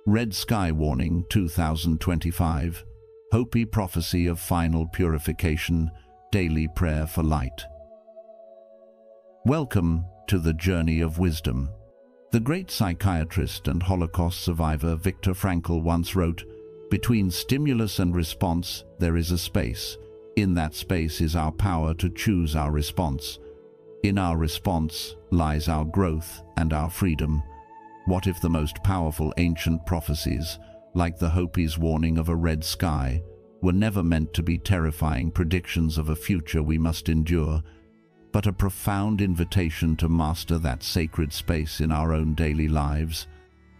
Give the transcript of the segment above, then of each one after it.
Red Sky Warning 2025. Hopi Prophecy of Final Purification, Daily Prayer for Light. Welcome to the Journey of Wisdom. The great psychiatrist and Holocaust survivor Viktor Frankl once wrote, "Between stimulus and response, there is a space. In that space is our power to choose our response. In our response lies our growth and our freedom." What if the most powerful ancient prophecies, like the Hopi's warning of a red sky, were never meant to be terrifying predictions of a future we must endure, but a profound invitation to master that sacred space in our own daily lives?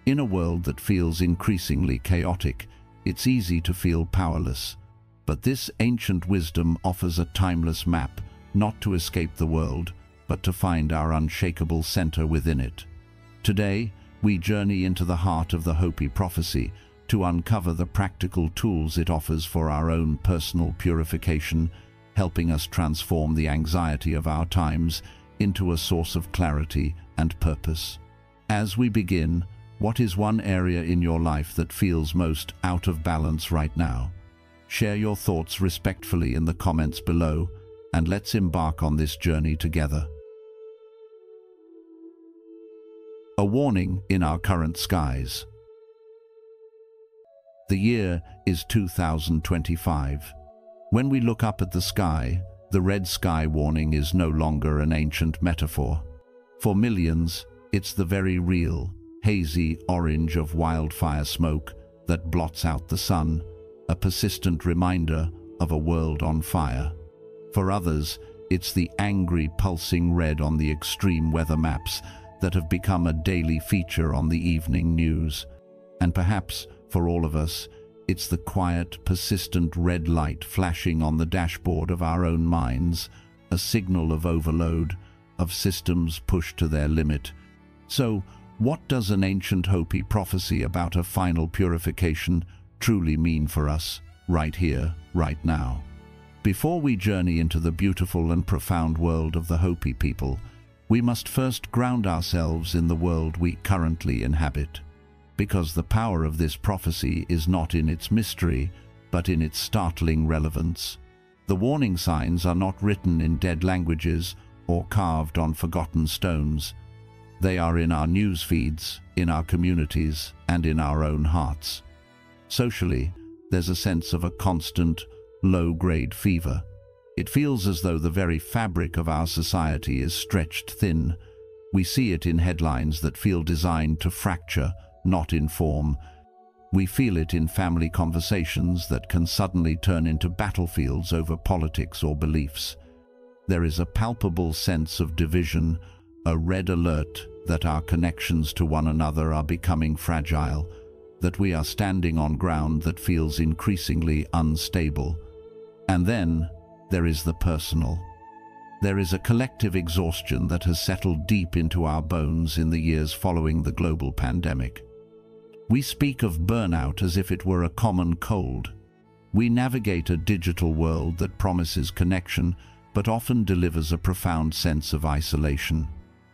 In a world that feels increasingly chaotic, it's easy to feel powerless. But this ancient wisdom offers a timeless map, not to escape the world, but to find our unshakable center within it. Today, we journey into the heart of the Hopi prophecy to uncover the practical tools it offers for our own personal purification, helping us transform the anxiety of our times into a source of clarity and purpose. As we begin, what is one area in your life that feels most out of balance right now? Share your thoughts respectfully in the comments below, and let's embark on this journey together. A warning in our current skies. The year is 2025. When we look up at the sky, the red sky warning is no longer an ancient metaphor. For millions, it's the very real, hazy orange of wildfire smoke that blots out the sun, a persistent reminder of a world on fire. For others, it's the angry, pulsing red on the extreme weather maps that have become a daily feature on the evening news. And perhaps, for all of us, it's the quiet, persistent red light flashing on the dashboard of our own minds, a signal of overload, of systems pushed to their limit. So, what does an ancient Hopi prophecy about a final purification truly mean for us, right here, right now? Before we journey into the beautiful and profound world of the Hopi people, we must first ground ourselves in the world we currently inhabit, because the power of this prophecy is not in its mystery, but in its startling relevance. The warning signs are not written in dead languages or carved on forgotten stones. They are in our news feeds, in our communities, and in our own hearts. Socially, there's a sense of a constant, low-grade fever. It feels as though the very fabric of our society is stretched thin. We see it in headlines that feel designed to fracture, not inform. We feel it in family conversations that can suddenly turn into battlefields over politics or beliefs. There is a palpable sense of division, a red alert that our connections to one another are becoming fragile, that we are standing on ground that feels increasingly unstable. And then, there is the personal. There is a collective exhaustion that has settled deep into our bones in the years following the global pandemic. We speak of burnout as if it were a common cold. We navigate a digital world that promises connection, but often delivers a profound sense of isolation.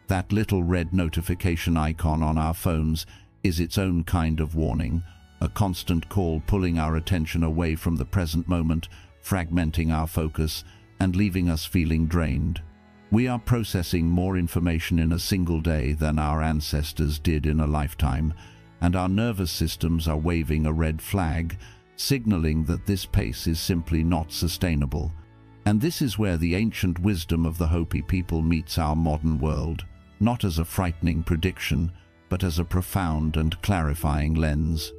That little red notification icon on our phones is its own kind of warning, a constant call pulling our attention away from the present moment, fragmenting our focus, and leaving us feeling drained. We are processing more information in a single day than our ancestors did in a lifetime, and our nervous systems are waving a red flag, signaling that this pace is simply not sustainable. And this is where the ancient wisdom of the Hopi people meets our modern world, not as a frightening prediction, but as a profound and clarifying lens.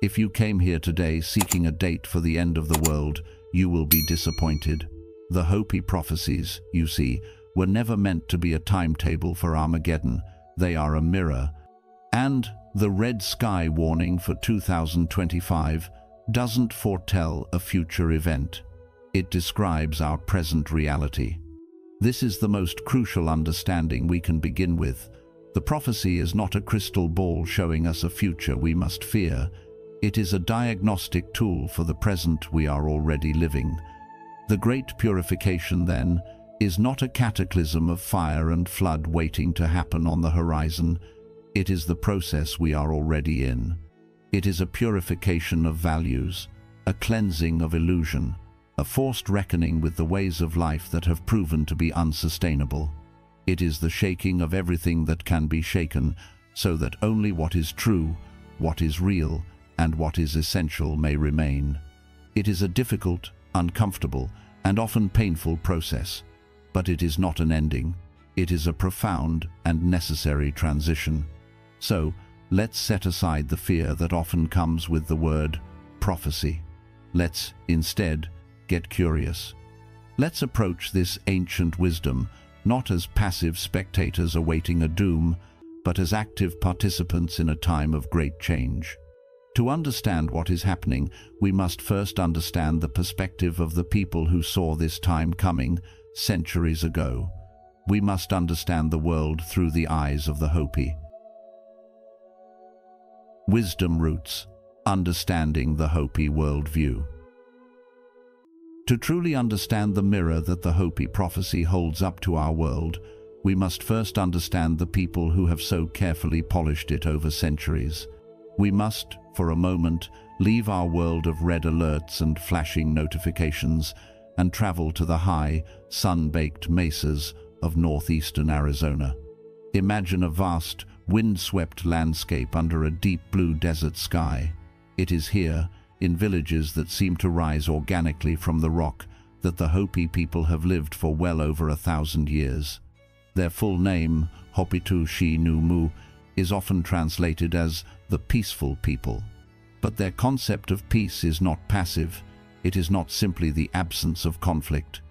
If you came here today seeking a date for the end of the world, you will be disappointed. The Hopi prophecies, you see, were never meant to be a timetable for Armageddon. They are a mirror. And the red sky warning for 2025 doesn't foretell a future event. It describes our present reality. This is the most crucial understanding we can begin with. The prophecy is not a crystal ball showing us a future we must fear. It is a diagnostic tool for the present we are already living. The great purification, then, is not a cataclysm of fire and flood waiting to happen on the horizon. It is the process we are already in. It is a purification of values, a cleansing of illusion, a forced reckoning with the ways of life that have proven to be unsustainable. It is the shaking of everything that can be shaken, so that only what is true, what is real, and what is essential may remain. It is a difficult, uncomfortable, and often painful process, but it is not an ending. It is a profound and necessary transition. So, let's set aside the fear that often comes with the word prophecy. Let's, instead, get curious. Let's approach this ancient wisdom not as passive spectators awaiting a doom, but as active participants in a time of great change. To understand what is happening, we must first understand the perspective of the people who saw this time coming centuries ago. We must understand the world through the eyes of the Hopi. Wisdom Roots: Understanding the Hopi Worldview. To truly understand the mirror that the Hopi prophecy holds up to our world, we must first understand the people who have so carefully polished it over centuries. We must, for a moment, leave our world of red alerts and flashing notifications and travel to the high, sun-baked mesas of northeastern Arizona. Imagine a vast, wind-swept landscape under a deep blue desert sky. It is here, in villages that seem to rise organically from the rock, that the Hopi people have lived for well over 1,000 years. Their full name, Hopitu Shi Nu Mu, is often translated as the peaceful people. But their concept of peace is not passive. It is not simply the absence of conflict.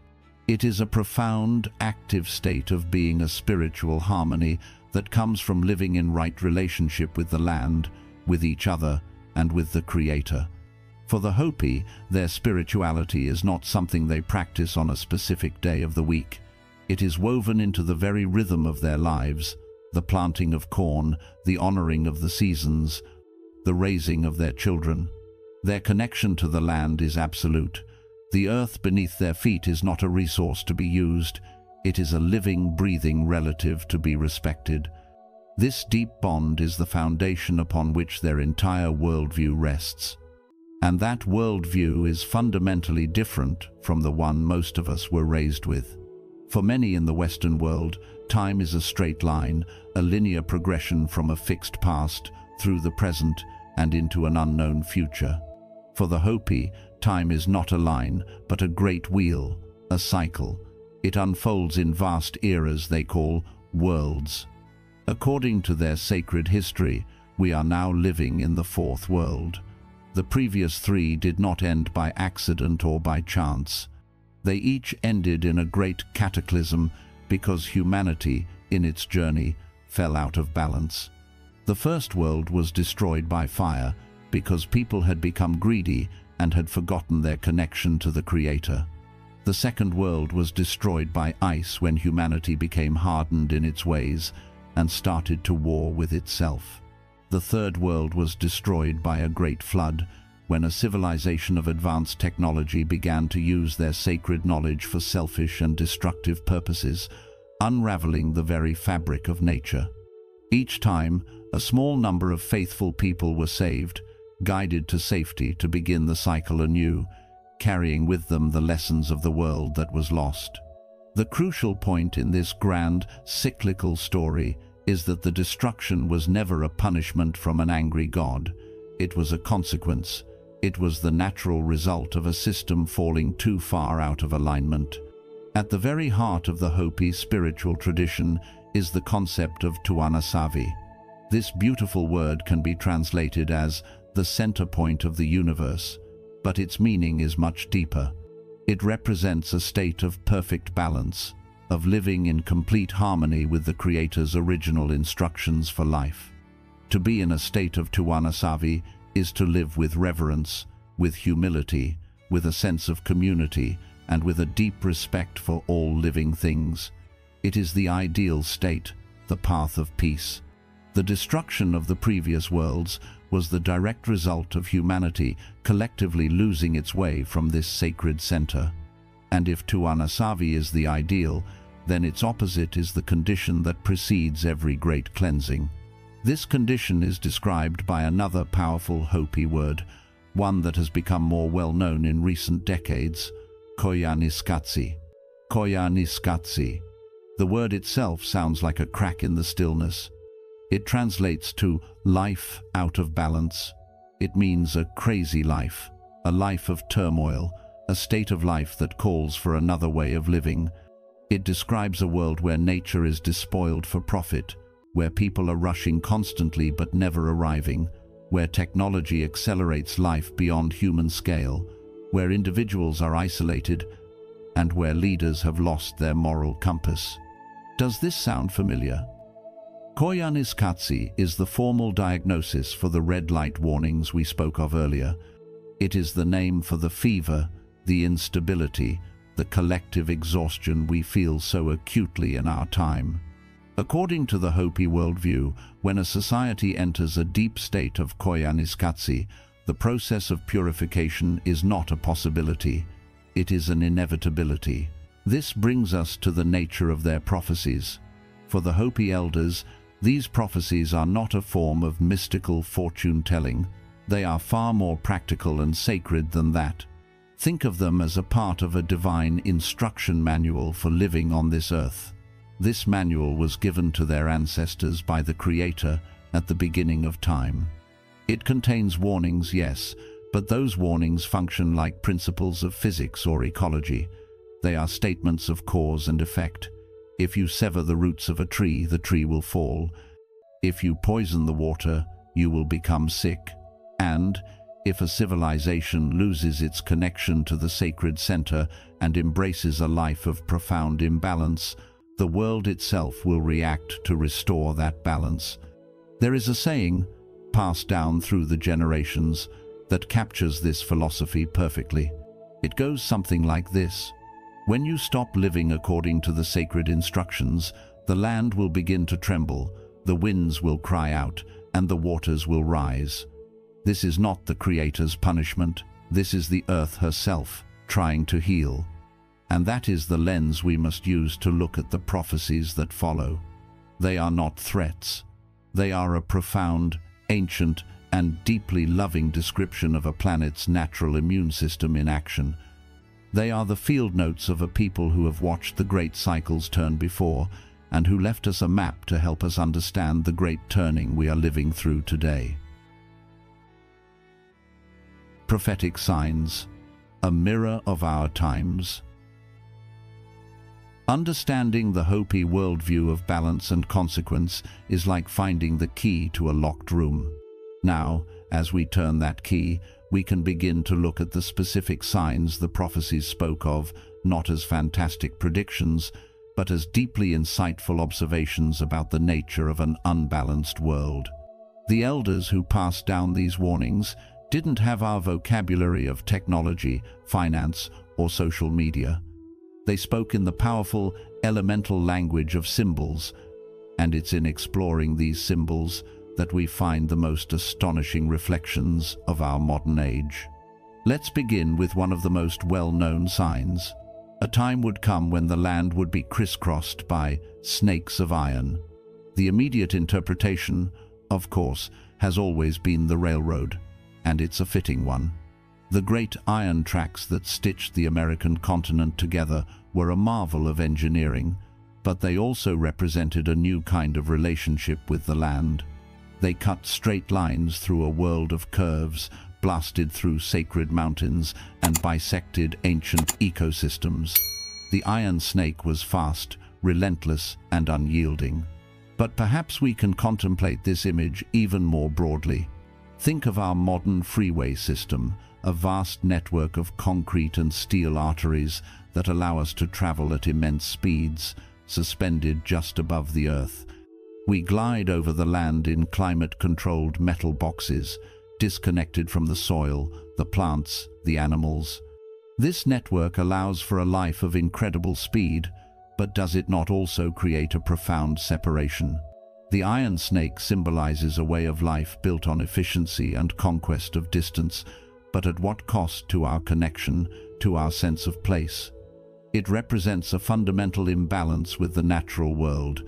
It is a profound, active state of being, a spiritual harmony that comes from living in right relationship with the land, with each other, and with the Creator. For the Hopi, their spirituality is not something they practice on a specific day of the week. It is woven into the very rhythm of their lives: the planting of corn, the honoring of the seasons, the raising of their children. Their connection to the land is absolute. The earth beneath their feet is not a resource to be used. It is a living, breathing relative to be respected. This deep bond is the foundation upon which their entire worldview rests. And that worldview is fundamentally different from the one most of us were raised with. For many in the Western world, time is a straight line, a linear progression from a fixed past through the present and into an unknown future. For the Hopi, time is not a line, but a great wheel, a cycle. It unfolds in vast eras they call worlds. According to their sacred history, we are now living in the fourth world. The previous three did not end by accident or by chance. They each ended in a great cataclysm because humanity, in its journey, fell out of balance. The first world was destroyed by fire because people had become greedy and had forgotten their connection to the Creator. The second world was destroyed by ice when humanity became hardened in its ways and started to war with itself. The third world was destroyed by a great flood when a civilization of advanced technology began to use their sacred knowledge for selfish and destructive purposes, unraveling the very fabric of nature. Each time, a small number of faithful people were saved, guided to safety to begin the cycle anew, carrying with them the lessons of the world that was lost. The crucial point in this grand, cyclical story is that the destruction was never a punishment from an angry God. It was a consequence. It was the natural result of a system falling too far out of alignment. At the very heart of the Hopi spiritual tradition is the concept of Tuana Savi. This beautiful word can be translated as the center point of the universe, but its meaning is much deeper. It represents a state of perfect balance, of living in complete harmony with the Creator's original instructions for life. To be in a state of Tuana Savi is to live with reverence, with humility, with a sense of community, and with a deep respect for all living things. It is the ideal state, the path of peace. The destruction of the previous worlds was the direct result of humanity collectively losing its way from this sacred center. And if Tuana Savi is the ideal, then its opposite is the condition that precedes every great cleansing. This condition is described by another powerful Hopi word, one that has become more well-known in recent decades, Koyaanisqatsi. Koyaanisqatsi. The word itself sounds like a crack in the stillness. It translates to life out of balance. It means a crazy life, a life of turmoil, a state of life that calls for another way of living. It describes a world where nature is despoiled for profit, where people are rushing constantly but never arriving, where technology accelerates life beyond human scale, where individuals are isolated, and where leaders have lost their moral compass. Does this sound familiar? Koyaanisqatsi is the formal diagnosis for the red light warnings we spoke of earlier. It is the name for the fever, the instability, the collective exhaustion we feel so acutely in our time. According to the Hopi worldview, when a society enters a deep state of Koyaanisqatsi, the process of purification is not a possibility. It is an inevitability. This brings us to the nature of their prophecies. For the Hopi elders, these prophecies are not a form of mystical fortune-telling. They are far more practical and sacred than that. Think of them as a part of a divine instruction manual for living on this earth. This manual was given to their ancestors by the Creator at the beginning of time. It contains warnings, yes, but those warnings function like principles of physics or ecology. They are statements of cause and effect. If you sever the roots of a tree, the tree will fall. If you poison the water, you will become sick. And if a civilization loses its connection to the sacred center and embraces a life of profound imbalance, the world itself will react to restore that balance. There is a saying, passed down through the generations, that captures this philosophy perfectly. It goes something like this. When you stop living according to the sacred instructions, the land will begin to tremble, the winds will cry out, and the waters will rise. This is not the Creator's punishment. This is the earth herself, trying to heal. And that is the lens we must use to look at the prophecies that follow. They are not threats. They are a profound, ancient, and deeply loving description of a planet's natural immune system in action. They are the field notes of a people who have watched the great cycles turn before, and who left us a map to help us understand the great turning we are living through today. Prophetic signs, a mirror of our times. Understanding the Hopi worldview of balance and consequence is like finding the key to a locked room. Now, as we turn that key, we can begin to look at the specific signs the prophecies spoke of, not as fantastic predictions, but as deeply insightful observations about the nature of an unbalanced world. The elders who passed down these warnings didn't have our vocabulary of technology, finance, or social media. They spoke in the powerful, elemental language of symbols, and it's in exploring these symbols that we find the most astonishing reflections of our modern age. Let's begin with one of the most well-known signs. A time would come when the land would be crisscrossed by snakes of iron. The immediate interpretation, of course, has always been the railroad, and it's a fitting one. The great iron tracks that stitched the American continent together were a marvel of engineering, but they also represented a new kind of relationship with the land. They cut straight lines through a world of curves, blasted through sacred mountains, and bisected ancient ecosystems. The iron snake was fast, relentless, and unyielding. But perhaps we can contemplate this image even more broadly. Think of our modern freeway system, a vast network of concrete and steel arteries that allow us to travel at immense speeds, suspended just above the earth. We glide over the land in climate-controlled metal boxes, disconnected from the soil, the plants, the animals. This network allows for a life of incredible speed, but does it not also create a profound separation? The iron snake symbolizes a way of life built on efficiency and conquest of distance, but at what cost to our connection, to our sense of place? It represents a fundamental imbalance with the natural world.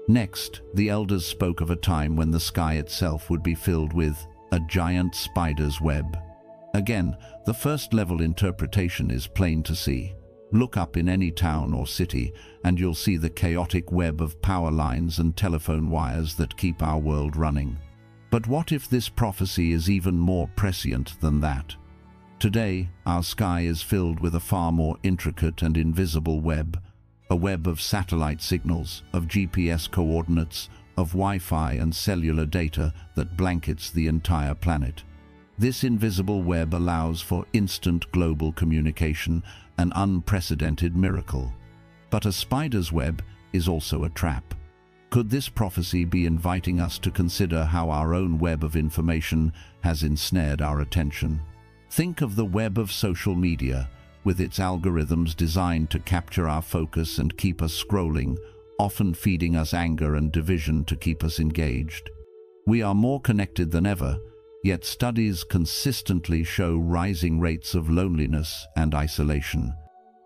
Next, the elders spoke of a time when the sky itself would be filled with a giant spider's web. Again, the first-level interpretation is plain to see. Look up in any town or city, and you'll see the chaotic web of power lines and telephone wires that keep our world running. But what if this prophecy is even more prescient than that? Today, our sky is filled with a far more intricate and invisible web, a web of satellite signals, of GPS coordinates, of Wi-Fi and cellular data that blankets the entire planet. This invisible web allows for instant global communication, an unprecedented miracle. But a spider's web is also a trap. Could this prophecy be inviting us to consider how our own web of information has ensnared our attention? Think of the web of social media, with its algorithms designed to capture our focus and keep us scrolling, often feeding us anger and division to keep us engaged. We are more connected than ever, yet studies consistently show rising rates of loneliness and isolation.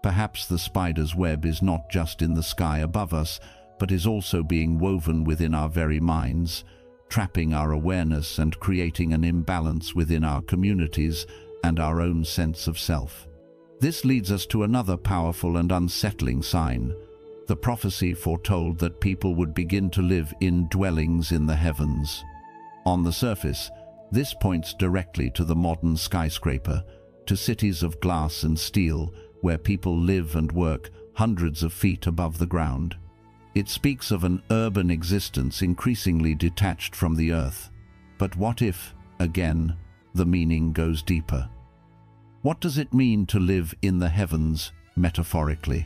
Perhaps the spider's web is not just in the sky above us, but is also being woven within our very minds, trapping our awareness and creating an imbalance within our communities and our own sense of self. This leads us to another powerful and unsettling sign. The prophecy foretold that people would begin to live in dwellings in the heavens. On the surface, this points directly to the modern skyscraper, to cities of glass and steel where people live and work hundreds of feet above the ground. It speaks of an urban existence increasingly detached from the earth. But what if, again, the meaning goes deeper? What does it mean to live in the heavens, metaphorically?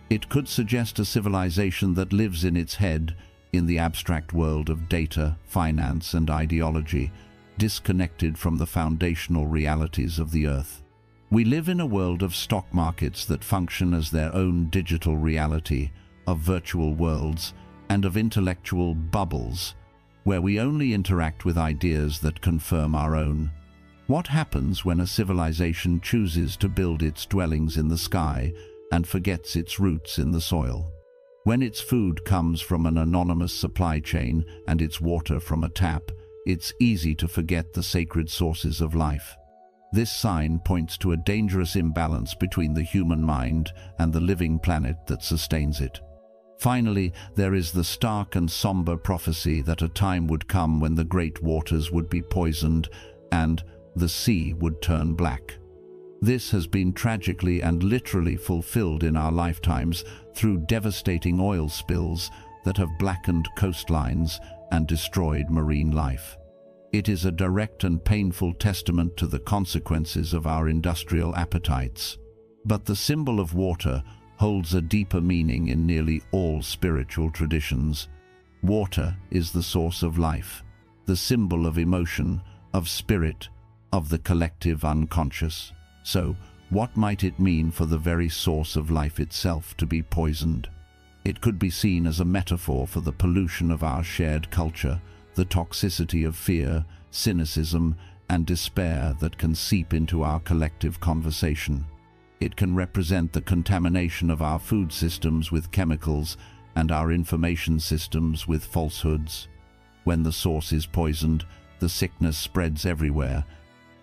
It could suggest a civilization that lives in its head, in the abstract world of data, finance, and ideology, disconnected from the foundational realities of the earth. We live in a world of stock markets that function as their own digital reality, of virtual worlds, and of intellectual bubbles, where we only interact with ideas that confirm our own. What happens when a civilization chooses to build its dwellings in the sky and forgets its roots in the soil? When its food comes from an anonymous supply chain and its water from a tap, it's easy to forget the sacred sources of life. This sign points to a dangerous imbalance between the human mind and the living planet that sustains it. Finally, there is the stark and somber prophecy that a time would come when the great waters would be poisoned and the sea would turn black. This has been tragically and literally fulfilled in our lifetimes through devastating oil spills that have blackened coastlines and destroyed marine life. It is a direct and painful testament to the consequences of our industrial appetites. But the symbol of water holds a deeper meaning in nearly all spiritual traditions. Water is the source of life, the symbol of emotion, of spirit, of the collective unconscious. So, what might it mean for the very source of life itself to be poisoned? It could be seen as a metaphor for the pollution of our shared culture, the toxicity of fear, cynicism, and despair that can seep into our collective conversation. It can represent the contamination of our food systems with chemicals and our information systems with falsehoods. When the source is poisoned, the sickness spreads everywhere.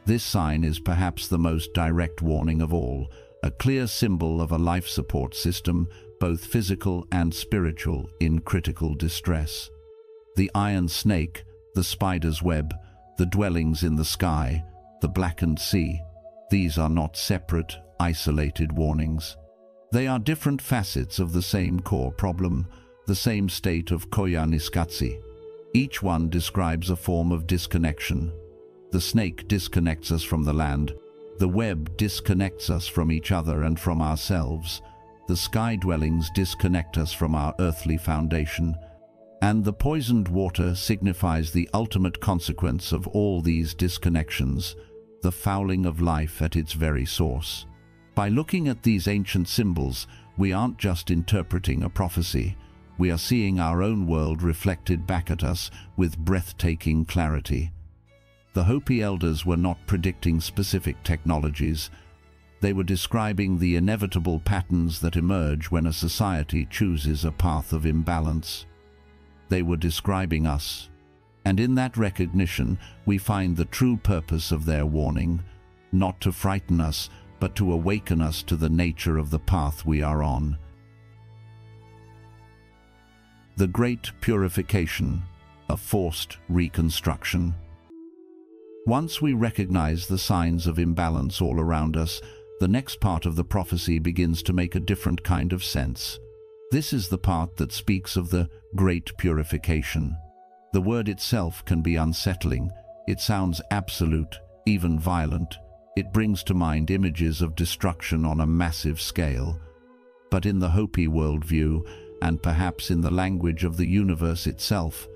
This sign is perhaps the most direct warning of all, a clear symbol of a life support system, both physical and spiritual, in critical distress. The iron snake, the spider's web, the dwellings in the sky, the blackened sea, these are not separate, isolated warnings. They are different facets of the same core problem, the same state of Koyaanisqatsi. Each one describes a form of disconnection. The snake disconnects us from the land. The web disconnects us from each other and from ourselves. The sky dwellings disconnect us from our earthly foundation. And the poisoned water signifies the ultimate consequence of all these disconnections, the fouling of life at its very source. By looking at these ancient symbols, we aren't just interpreting a prophecy. We are seeing our own world reflected back at us with breathtaking clarity. The Hopi elders were not predicting specific technologies. They were describing the inevitable patterns that emerge when a society chooses a path of imbalance. they were describing us. And in that recognition, we find the true purpose of their warning, not to frighten us, but to awaken us to the nature of the path we are on. The Great Purification, a forced reconstruction. Once we recognize the signs of imbalance all around us, the next part of the prophecy begins to make a different kind of sense. This is the part that speaks of the Great Purification. The word itself can be unsettling. It sounds absolute, even violent. It brings to mind images of destruction on a massive scale. But in the Hopi worldview, and perhaps in the language of the universe itself,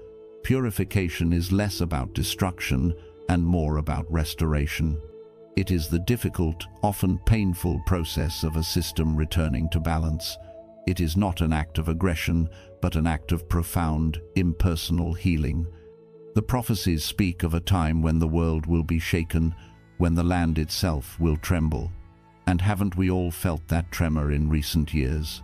purification is less about destruction and more about restoration. It is the difficult, often painful process of a system returning to balance. It is not an act of aggression, but an act of profound, impersonal healing. The prophecies speak of a time when the world will be shaken, when the land itself will tremble. And haven't we all felt that tremor in recent years?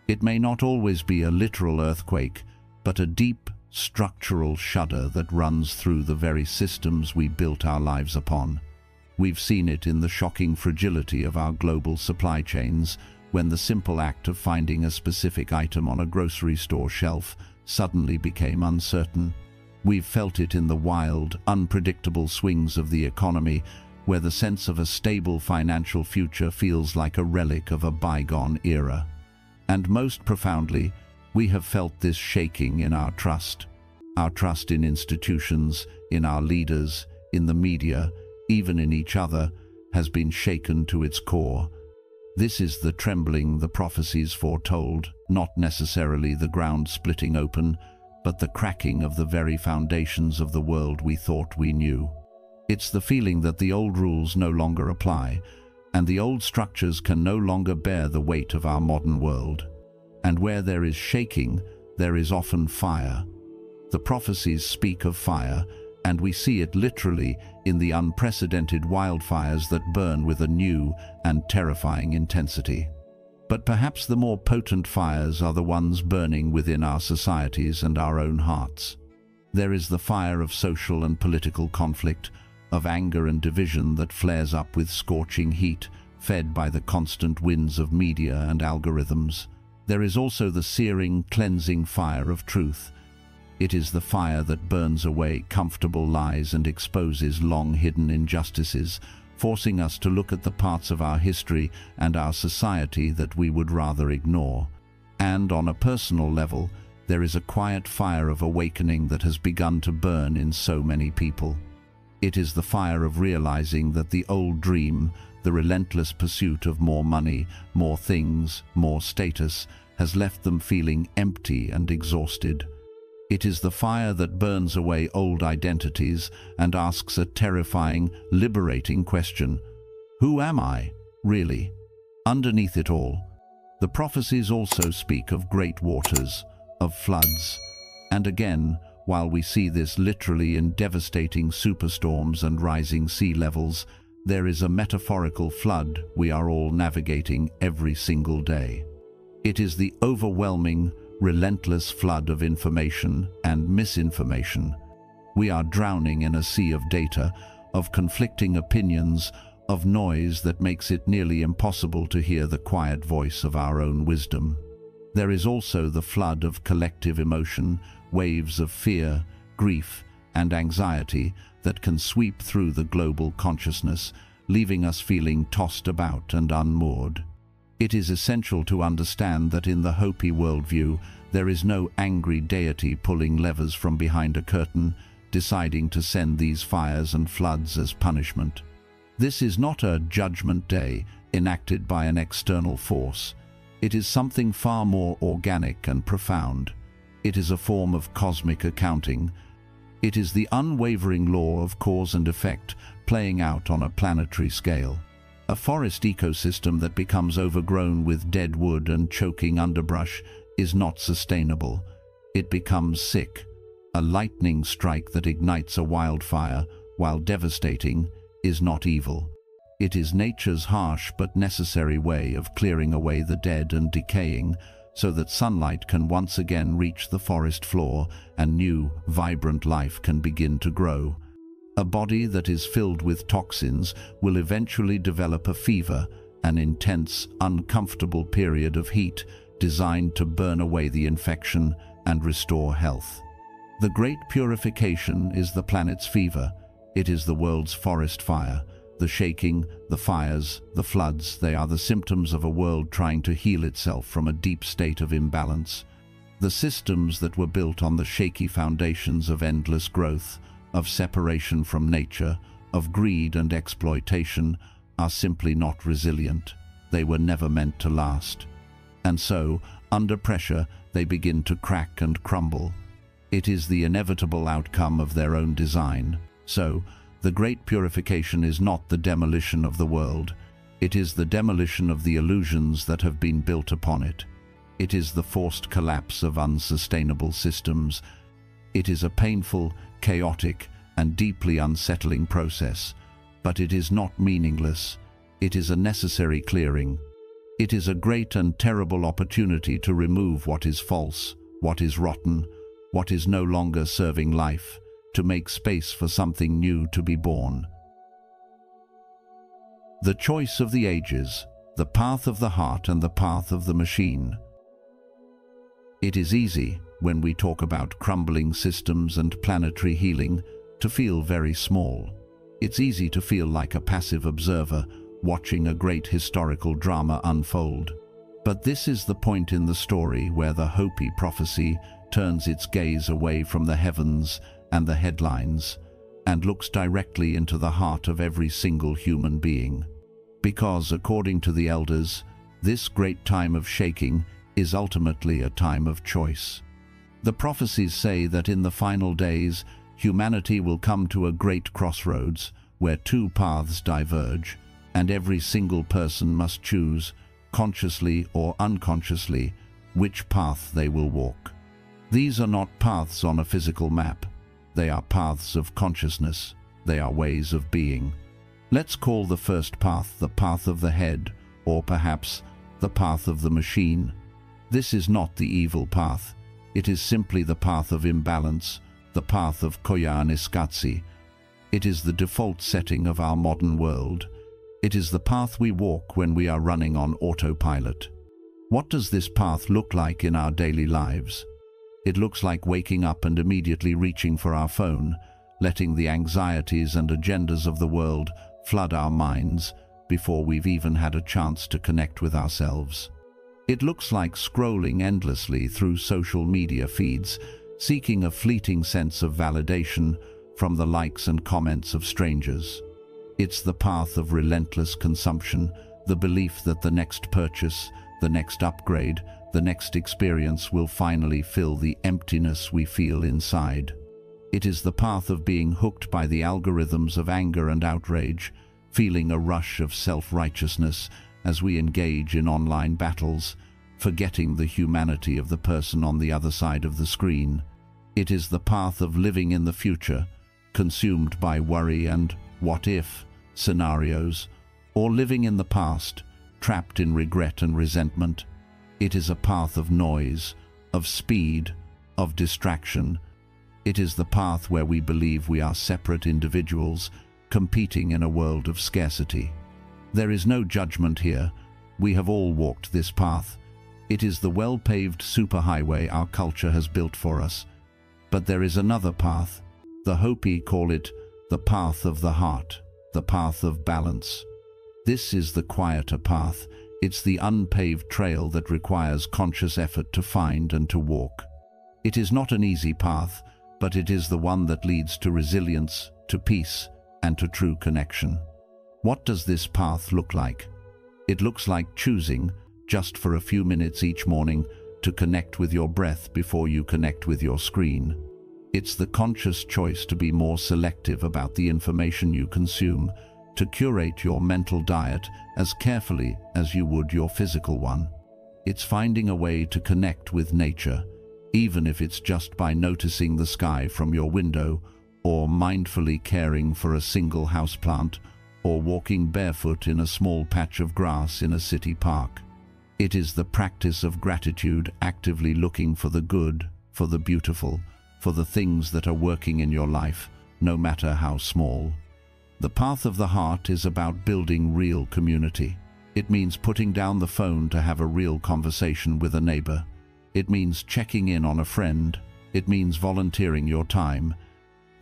It may not always be a literal earthquake, but a deep, structural shudder that runs through the very systems we built our lives upon. We've seen it in the shocking fragility of our global supply chains, when the simple act of finding a specific item on a grocery store shelf suddenly became uncertain. We've felt it in the wild, unpredictable swings of the economy, where the sense of a stable financial future feels like a relic of a bygone era. And most profoundly, we have felt this shaking in our trust in institutions, in our leaders, in the media, even in each other, has been shaken to its core. This is the trembling the prophecies foretold, not necessarily the ground splitting open, but the cracking of the very foundations of the world we thought we knew. It's the feeling that the old rules no longer apply, and the old structures can no longer bear the weight of our modern world. And where there is shaking, there is often fire. The prophecies speak of fire, and we see it literally in the unprecedented wildfires that burn with a new and terrifying intensity. But perhaps the more potent fires are the ones burning within our societies and our own hearts. There is the fire of social and political conflict, of anger and division that flares up with scorching heat, fed by the constant winds of media and algorithms. There is also the searing, cleansing fire of truth. It is the fire that burns away comfortable lies and exposes long-hidden injustices, forcing us to look at the parts of our history and our society that we would rather ignore. And on a personal level, there is a quiet fire of awakening that has begun to burn in so many people. It is the fire of realizing that the old dream, the relentless pursuit of more money, more things, more status, has left them feeling empty and exhausted. It is the fire that burns away old identities and asks a terrifying, liberating question: who am I, really? Underneath it all, the prophecies also speak of great waters, of floods, and again, while we see this literally in devastating superstorms and rising sea levels, there is a metaphorical flood we are all navigating every single day. It is the overwhelming, relentless flood of information and misinformation. We are drowning in a sea of data, of conflicting opinions, of noise that makes it nearly impossible to hear the quiet voice of our own wisdom. There is also the flood of collective emotion, waves of fear, grief, and anxiety that can sweep through the global consciousness, leaving us feeling tossed about and unmoored. It is essential to understand that in the Hopi worldview, there is no angry deity pulling levers from behind a curtain, deciding to send these fires and floods as punishment. This is not a judgment day enacted by an external force. It is something far more organic and profound. It is a form of cosmic accounting. It is the unwavering law of cause and effect playing out on a planetary scale. A forest ecosystem that becomes overgrown with dead wood and choking underbrush is not sustainable. It becomes sick. A lightning strike that ignites a wildfire, while devastating, is not evil. It is nature's harsh but necessary way of clearing away the dead and decaying, so that sunlight can once again reach the forest floor and new, vibrant life can begin to grow. A body that is filled with toxins will eventually develop a fever, an intense, uncomfortable period of heat designed to burn away the infection and restore health. The Great Purification is the planet's fever. It is the world's forest fire. The shaking, the fires, the floods, they are the symptoms of a world trying to heal itself from a deep state of imbalance. The systems that were built on the shaky foundations of endless growth, of separation from nature, of greed and exploitation, are simply not resilient. They were never meant to last. And so, under pressure, they begin to crack and crumble. It is the inevitable outcome of their own design. So, the Great Purification is not the demolition of the world. It is the demolition of the illusions that have been built upon it. It is the forced collapse of unsustainable systems. It is a painful, chaotic, and deeply unsettling process, but it is not meaningless. It is a necessary clearing. It is a great and terrible opportunity to remove what is false, what is rotten, what is no longer serving life, to make space for something new to be born. The choice of the ages, the path of the heart and the path of the machine. It is easy, when we talk about crumbling systems and planetary healing, to feel very small. It's easy to feel like a passive observer, watching a great historical drama unfold. But this is the point in the story where the Hopi prophecy turns its gaze away from the heavens and the headlines, and looks directly into the heart of every single human being. Because, according to the elders, this great time of shaking is ultimately a time of choice. The prophecies say that in the final days, humanity will come to a great crossroads where two paths diverge, and every single person must choose, consciously or unconsciously, which path they will walk. These are not paths on a physical map. They are paths of consciousness. They are ways of being. Let's call the first path the path of the head, or perhaps the path of the machine. This is not the evil path. It is simply the path of imbalance, the path of Koyaanisqatsi. It is the default setting of our modern world. It is the path we walk when we are running on autopilot. What does this path look like in our daily lives? It looks like waking up and immediately reaching for our phone, letting the anxieties and agendas of the world flood our minds before we've even had a chance to connect with ourselves. It looks like scrolling endlessly through social media feeds, seeking a fleeting sense of validation from the likes and comments of strangers. It's the path of relentless consumption, the belief that the next purchase, the next upgrade, the next experience will finally fill the emptiness we feel inside. It is the path of being hooked by the algorithms of anger and outrage, feeling a rush of self-righteousness as we engage in online battles, forgetting the humanity of the person on the other side of the screen. It is the path of living in the future, consumed by worry and what-if scenarios, or living in the past, trapped in regret and resentment. It is a path of noise, of speed, of distraction. It is the path where we believe we are separate individuals competing in a world of scarcity. There is no judgment here. We have all walked this path. It is the well-paved superhighway our culture has built for us. But there is another path. The Hopi call it the path of the heart, the path of balance. This is the quieter path. It's the unpaved trail that requires conscious effort to find and to walk. It is not an easy path, but it is the one that leads to resilience, to peace, and to true connection. What does this path look like? It looks like choosing, just for a few minutes each morning, to connect with your breath before you connect with your screen. It's the conscious choice to be more selective about the information you consume, to curate your mental diet as carefully as you would your physical one. It's finding a way to connect with nature, even if it's just by noticing the sky from your window, or mindfully caring for a single houseplant, or walking barefoot in a small patch of grass in a city park. It is the practice of gratitude, actively looking for the good, for the beautiful, for the things that are working in your life, no matter how small. The path of the heart is about building real community. It means putting down the phone to have a real conversation with a neighbor. It means checking in on a friend. It means volunteering your time.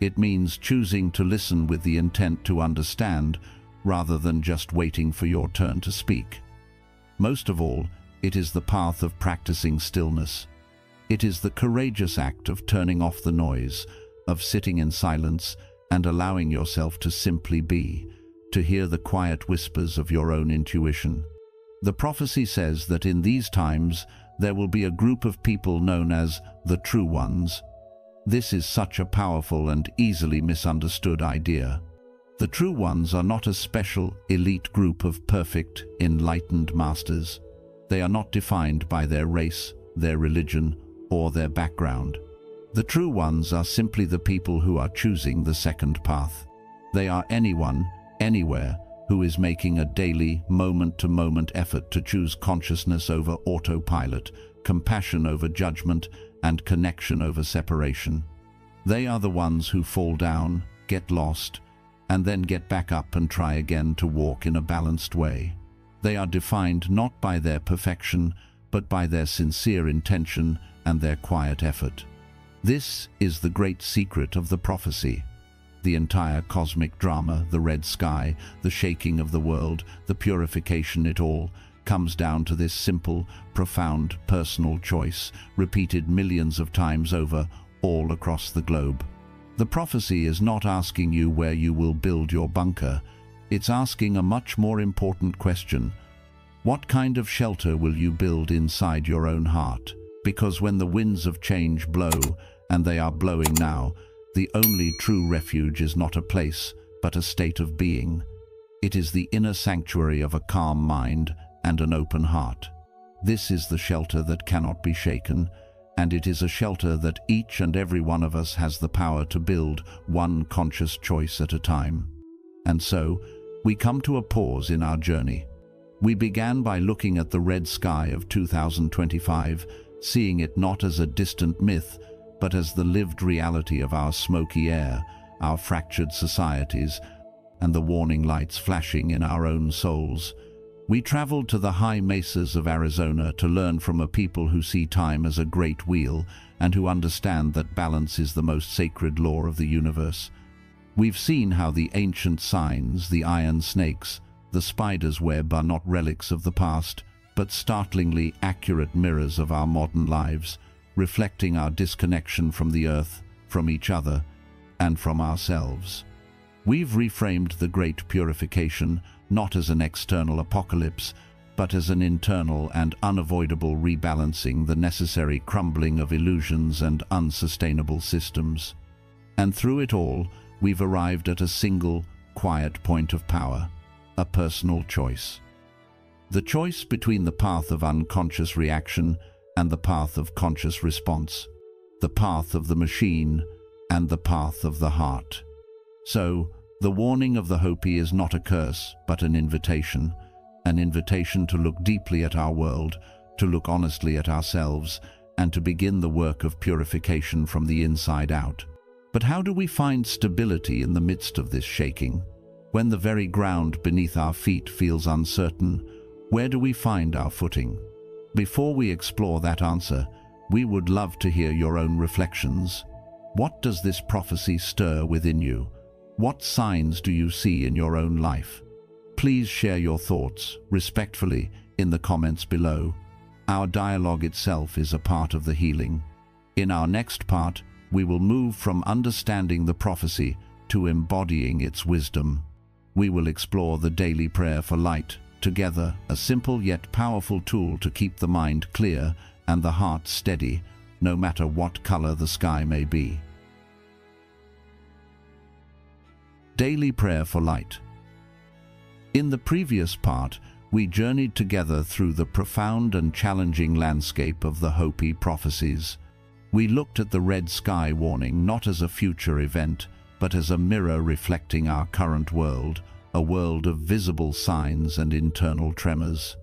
It means choosing to listen with the intent to understand, rather than just waiting for your turn to speak. Most of all, it is the path of practicing stillness. It is the courageous act of turning off the noise, of sitting in silence and allowing yourself to simply be, to hear the quiet whispers of your own intuition. The prophecy says that in these times there will be a group of people known as the True Ones. This is such a powerful and easily misunderstood idea. The True Ones are not a special, elite group of perfect, enlightened masters. They are not defined by their race, their religion, or their background. The True Ones are simply the people who are choosing the second path. They are anyone, anywhere, who is making a daily, moment-to-moment effort to choose consciousness over autopilot, compassion over judgment, and connection over separation. They are the ones who fall down, get lost, and then get back up and try again to walk in a balanced way. They are defined not by their perfection, but by their sincere intention and their quiet effort. This is the great secret of the prophecy. The entire cosmic drama, the red sky, the shaking of the world, the purification, it all comes down to this simple, profound, personal choice, repeated millions of times over, all across the globe. The prophecy is not asking you where you will build your bunker. It's asking a much more important question. What kind of shelter will you build inside your own heart? Because when the winds of change blow, and they are blowing now, the only true refuge is not a place, but a state of being. It is the inner sanctuary of a calm mind and an open heart. This is the shelter that cannot be shaken, and it is a shelter that each and every one of us has the power to build, one conscious choice at a time. And so, we come to a pause in our journey. We began by looking at the red sky of 2025, seeing it not as a distant myth, but as the lived reality of our smoky air, our fractured societies, and the warning lights flashing in our own souls. We traveled to the high mesas of Arizona to learn from a people who see time as a great wheel and who understand that balance is the most sacred law of the universe. We've seen how the ancient signs, the iron snakes, the spider's web are not relics of the past, but startlingly accurate mirrors of our modern lives, reflecting our disconnection from the earth, from each other, and from ourselves. We've reframed the great purification not as an external apocalypse, but as an internal and unavoidable rebalancing, the necessary crumbling of illusions and unsustainable systems. And through it all, we've arrived at a single, quiet point of power, a personal choice. The choice between the path of unconscious reaction and the path of conscious response, the path of the machine and the path of the heart. So, the warning of the Hopi is not a curse, but an invitation to look deeply at our world, to look honestly at ourselves, and to begin the work of purification from the inside out. But how do we find stability in the midst of this shaking? When the very ground beneath our feet feels uncertain, where do we find our footing? Before we explore that answer, we would love to hear your own reflections. What does this prophecy stir within you? What signs do you see in your own life? Please share your thoughts, respectfully, in the comments below. Our dialogue itself is a part of the healing. In our next part, we will move from understanding the prophecy to embodying its wisdom. We will explore the daily prayer for light, together, a simple yet powerful tool to keep the mind clear and the heart steady, no matter what color the sky may be. Daily prayer for light. In the previous part, we journeyed together through the profound and challenging landscape of the Hopi prophecies. We looked at the red sky warning not as a future event, but as a mirror reflecting our current world, a world of visible signs and internal tremors.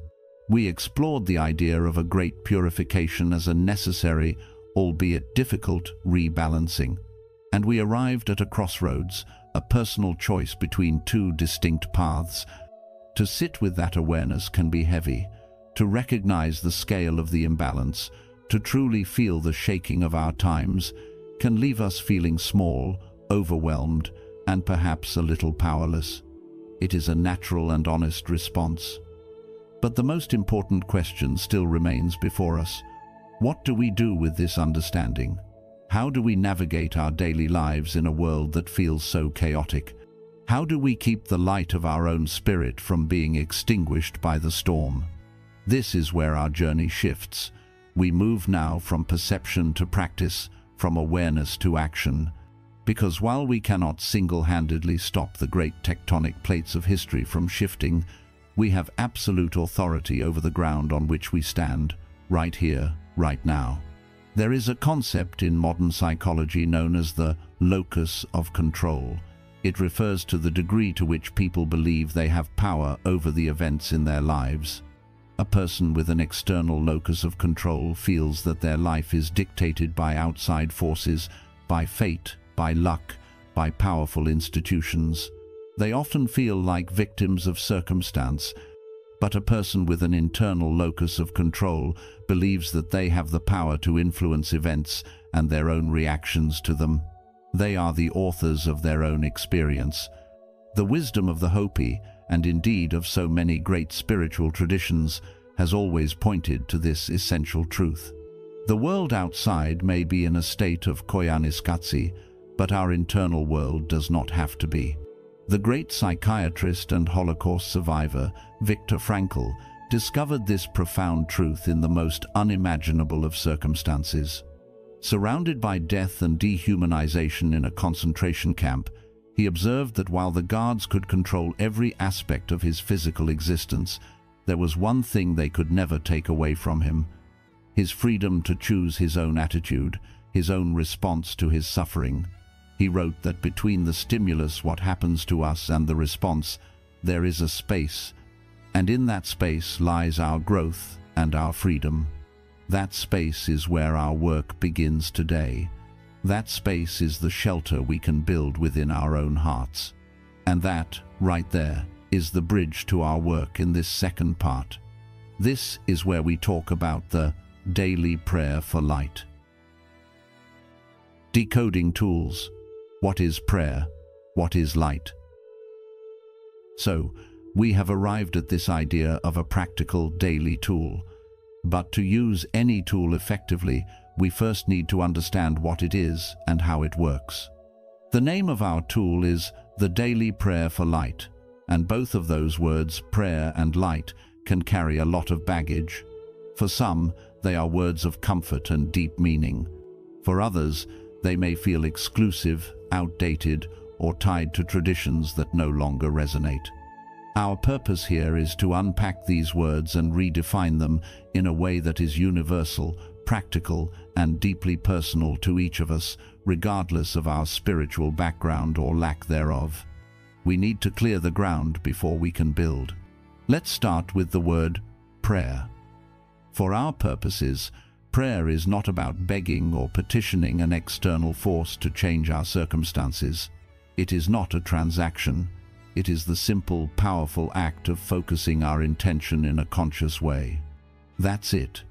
We explored the idea of a great purification as a necessary, albeit difficult, rebalancing. And we arrived at a crossroads, a personal choice between two distinct paths. To sit with that awareness can be heavy. To recognize the scale of the imbalance, to truly feel the shaking of our times, can leave us feeling small, overwhelmed, and perhaps a little powerless. It is a natural and honest response. But the most important question still remains before us. What do we do with this understanding? How do we navigate our daily lives in a world that feels so chaotic? How do we keep the light of our own spirit from being extinguished by the storm? This is where our journey shifts. We move now from perception to practice, from awareness to action. Because while we cannot single-handedly stop the great tectonic plates of history from shifting, we have absolute authority over the ground on which we stand, right here, right now. There is a concept in modern psychology known as the locus of control. It refers to the degree to which people believe they have power over the events in their lives. A person with an external locus of control feels that their life is dictated by outside forces, by fate, by luck, by powerful institutions. They often feel like victims of circumstance, but a person with an internal locus of control believes that they have the power to influence events and their own reactions to them. They are the authors of their own experience. The wisdom of the Hopi, and indeed of so many great spiritual traditions, has always pointed to this essential truth. The world outside may be in a state of koyaanisqatsi, but our internal world does not have to be. The great psychiatrist and Holocaust survivor, Viktor Frankl, discovered this profound truth in the most unimaginable of circumstances. Surrounded by death and dehumanization in a concentration camp, he observed that while the guards could control every aspect of his physical existence, there was one thing they could never take away from him: his freedom to choose his own attitude, his own response to his suffering. He wrote that between the stimulus, what happens to us, and the response, there is a space, and in that space lies our growth and our freedom. That space is where our work begins today. That space is the shelter we can build within our own hearts. And that, right there, is the bridge to our work in this second part. This is where we talk about the daily prayer for light. Decoding tools. What is prayer? What is light? So, we have arrived at this idea of a practical daily tool. But to use any tool effectively, we first need to understand what it is and how it works. The name of our tool is the Daily Prayer for Light, and both of those words, prayer and light, can carry a lot of baggage. For some, they are words of comfort and deep meaning. For others, they may feel exclusive, outdated, or tied to traditions that no longer resonate. Our purpose here is to unpack these words and redefine them in a way that is universal, practical, and deeply personal to each of us, regardless of our spiritual background or lack thereof. We need to clear the ground before we can build. Let's start with the word prayer. For our purposes, prayer is not about begging or petitioning an external force to change our circumstances. It is not a transaction. It is the simple, powerful act of focusing our intention in a conscious way. That's it.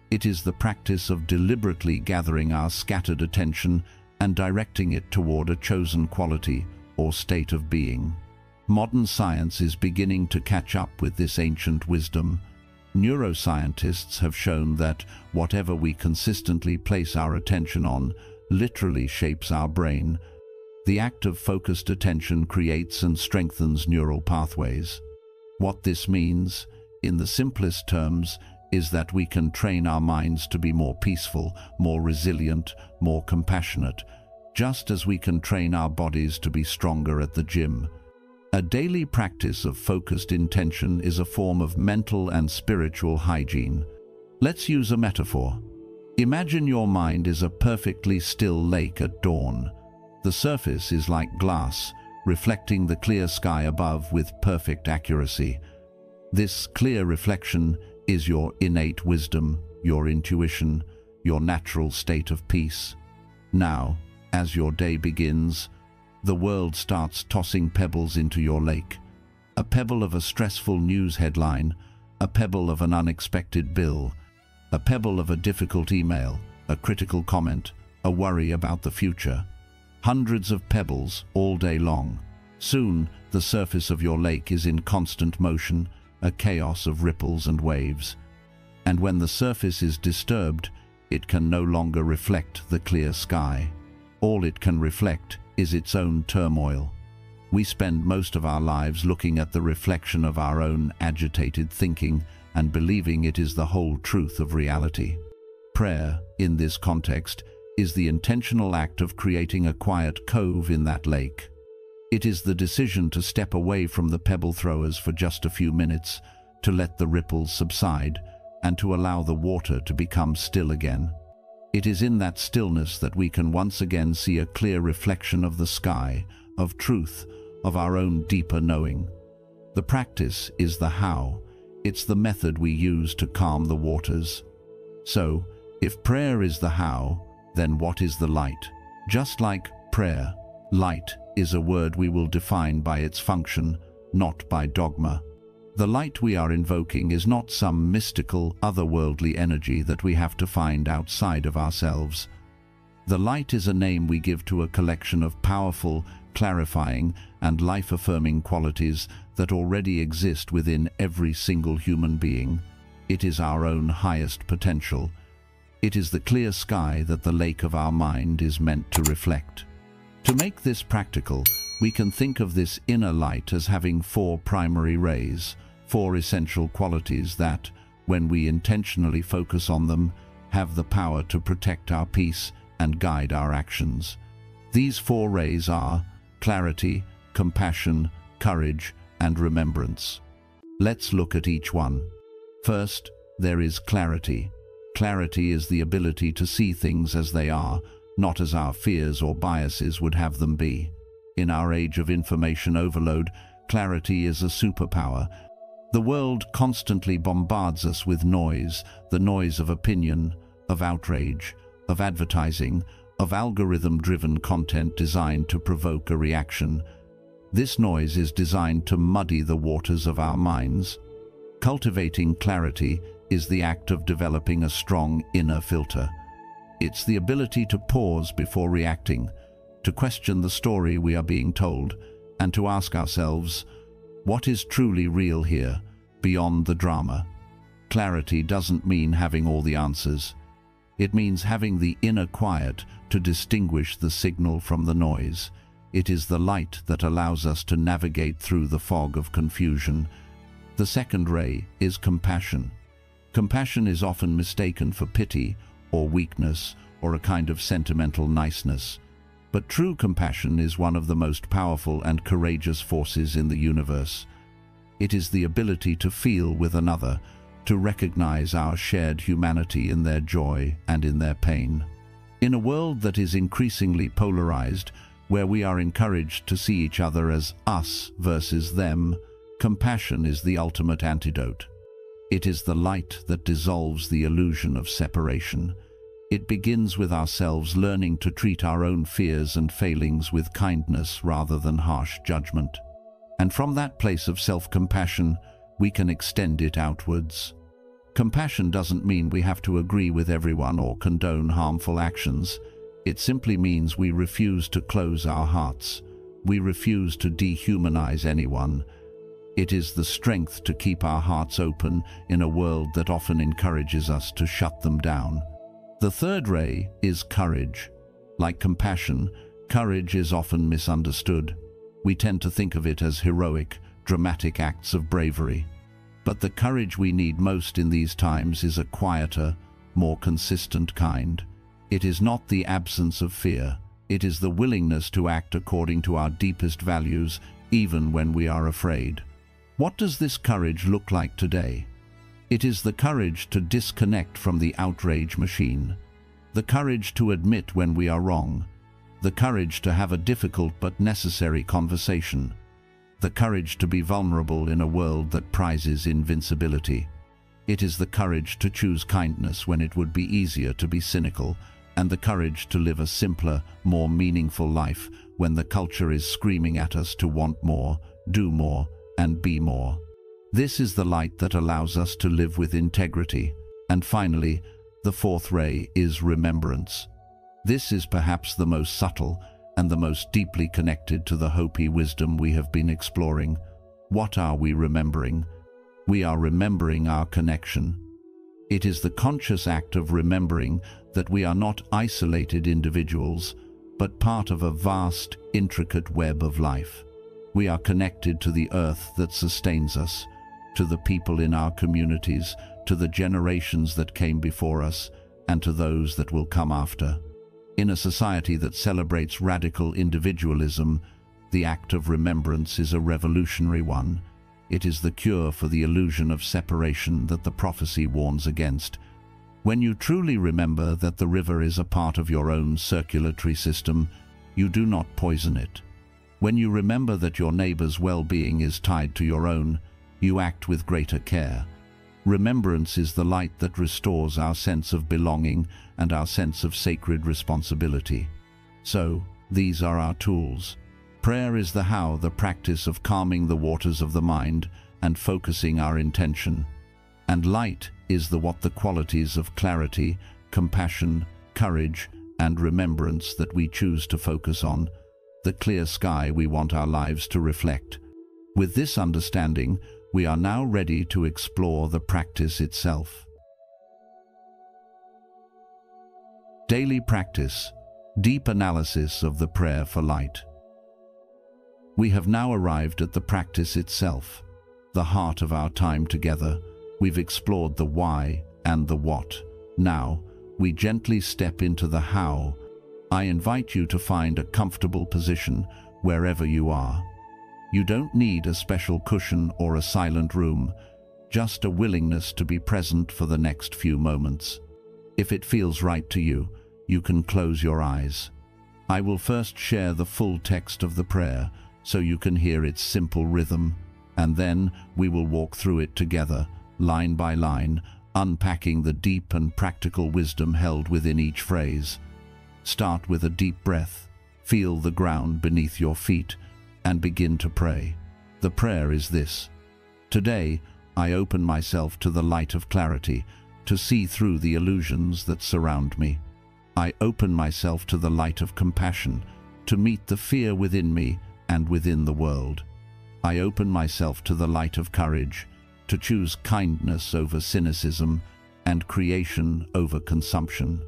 It is the practice of deliberately gathering our scattered attention and directing it toward a chosen quality or state of being. Modern science is beginning to catch up with this ancient wisdom. Neuroscientists have shown that whatever we consistently place our attention on literally shapes our brain. The act of focused attention creates and strengthens neural pathways. What this means, in the simplest terms, is that we can train our minds to be more peaceful, more resilient, more compassionate, just as we can train our bodies to be stronger at the gym. A daily practice of focused intention is a form of mental and spiritual hygiene. Let's use a metaphor. Imagine your mind is a perfectly still lake at dawn. The surface is like glass, reflecting the clear sky above with perfect accuracy. This clear reflection is your innate wisdom, your intuition, your natural state of peace. Now, as your day begins, the world starts tossing pebbles into your lake. A pebble of a stressful news headline, a pebble of an unexpected bill, a pebble of a difficult email, a critical comment, a worry about the future. Hundreds of pebbles all day long. Soon, the surface of your lake is in constant motion, a chaos of ripples and waves. And when the surface is disturbed, it can no longer reflect the clear sky. All it can reflect is its own turmoil. We spend most of our lives looking at the reflection of our own agitated thinking and believing it is the whole truth of reality. Prayer, in this context, is the intentional act of creating a quiet cove in that lake. It is the decision to step away from the pebble throwers for just a few minutes, to let the ripples subside, and to allow the water to become still again. It is in that stillness that we can once again see a clear reflection of the sky, of truth, of our own deeper knowing. The practice is the how. It's the method we use to calm the waters. So, if prayer is the how, then what is the light? Just like prayer, light is a word we will define by its function, not by dogma. The light we are invoking is not some mystical, otherworldly energy that we have to find outside of ourselves. The light is a name we give to a collection of powerful, clarifying, and life-affirming qualities that already exist within every single human being. It is our own highest potential. It is the clear sky that the lake of our mind is meant to reflect. To make this practical, we can think of this inner light as having four primary rays, four essential qualities that, when we intentionally focus on them, have the power to protect our peace and guide our actions. These four rays are clarity, compassion, courage, and remembrance. Let's look at each one. First, there is clarity. Clarity is the ability to see things as they are, not as our fears or biases would have them be. In our age of information overload, clarity is a superpower. The world constantly bombards us with noise, the noise of opinion, of outrage, of advertising, of algorithm-driven content designed to provoke a reaction. This noise is designed to muddy the waters of our minds. Cultivating clarity is the act of developing a strong inner filter. It's the ability to pause before reacting, to question the story we are being told, and to ask ourselves, what is truly real here, beyond the drama? Clarity doesn't mean having all the answers. It means having the inner quiet to distinguish the signal from the noise. It is the light that allows us to navigate through the fog of confusion. The second ray is compassion. Compassion is often mistaken for pity or weakness or a kind of sentimental niceness. But true compassion is one of the most powerful and courageous forces in the universe. It is the ability to feel with another, to recognize our shared humanity in their joy and in their pain. In a world that is increasingly polarized, where we are encouraged to see each other as us versus them, compassion is the ultimate antidote. It is the light that dissolves the illusion of separation. It begins with ourselves learning to treat our own fears and failings with kindness rather than harsh judgment. And from that place of self-compassion, we can extend it outwards. Compassion doesn't mean we have to agree with everyone or condone harmful actions. It simply means we refuse to close our hearts. We refuse to dehumanize anyone. It is the strength to keep our hearts open in a world that often encourages us to shut them down. The third ray is courage. Like compassion, courage is often misunderstood. We tend to think of it as heroic, dramatic acts of bravery. But the courage we need most in these times is a quieter, more consistent kind. It is not the absence of fear. It is the willingness to act according to our deepest values, even when we are afraid. What does this courage look like today? It is the courage to disconnect from the outrage machine, the courage to admit when we are wrong, the courage to have a difficult but necessary conversation, the courage to be vulnerable in a world that prizes invincibility. It is the courage to choose kindness when it would be easier to be cynical, and the courage to live a simpler, more meaningful life when the culture is screaming at us to want more, do more, and be more. This is the light that allows us to live with integrity. And finally, the fourth ray is remembrance. This is perhaps the most subtle and the most deeply connected to the Hopi wisdom we have been exploring. What are we remembering? We are remembering our connection. It is the conscious act of remembering that we are not isolated individuals, but part of a vast, intricate web of life. We are connected to the earth that sustains us, to the people in our communities, to the generations that came before us, and to those that will come after. In a society that celebrates radical individualism, the act of remembrance is a revolutionary one. It is the cure for the illusion of separation that the prophecy warns against. When you truly remember that the river is a part of your own circulatory system, you do not poison it. When you remember that your neighbor's well-being is tied to your own, you act with greater care. Remembrance is the light that restores our sense of belonging and our sense of sacred responsibility. So, these are our tools. Prayer is the how, the practice of calming the waters of the mind and focusing our intention. And light is the what, the qualities of clarity, compassion, courage, and remembrance that we choose to focus on, the clear sky we want our lives to reflect. With this understanding, we are now ready to explore the practice itself. Daily practice, deep analysis of the prayer for light. We have now arrived at the practice itself, the heart of our time together. We've explored the why and the what. Now, we gently step into the how. I invite you to find a comfortable position wherever you are. You don't need a special cushion or a silent room, just a willingness to be present for the next few moments. If it feels right to you, you can close your eyes. I will first share the full text of the prayer so you can hear its simple rhythm, and then we will walk through it together, line by line, unpacking the deep and practical wisdom held within each phrase. Start with a deep breath, feel the ground beneath your feet, and begin to pray. The prayer is this: today, I open myself to the light of clarity, to see through the illusions that surround me. I open myself to the light of compassion, to meet the fear within me and within the world. I open myself to the light of courage, to choose kindness over cynicism and creation over consumption.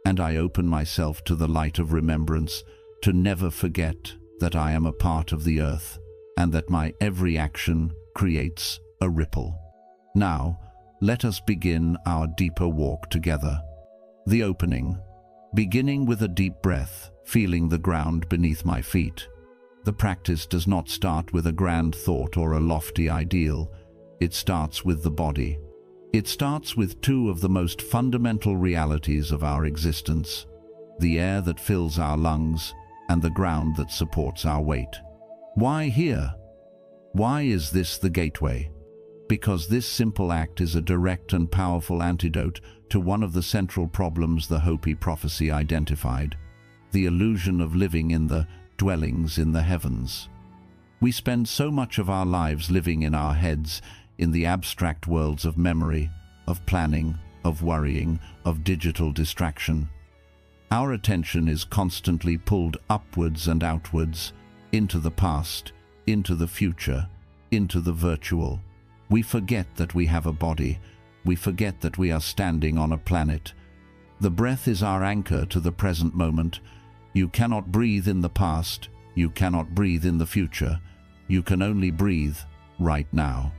And I open myself to the light of remembrance, to never forget that I am a part of the earth and that my every action creates a ripple. Now, let us begin our deeper walk together. The opening, beginning with a deep breath, feeling the ground beneath my feet. The practice does not start with a grand thought or a lofty ideal. It starts with the body. It starts with two of the most fundamental realities of our existence: the air that fills our lungs and the ground that supports our weight. Why here? Why is this the gateway? Because this simple act is a direct and powerful antidote to one of the central problems the Hopi prophecy identified: the illusion of living in the dwellings in the heavens. We spend so much of our lives living in our heads, in the abstract worlds of memory, of planning, of worrying, of digital distraction. Our attention is constantly pulled upwards and outwards, into the past, into the future, into the virtual. We forget that we have a body. We forget that we are standing on a planet. The breath is our anchor to the present moment. You cannot breathe in the past. You cannot breathe in the future. You can only breathe right now.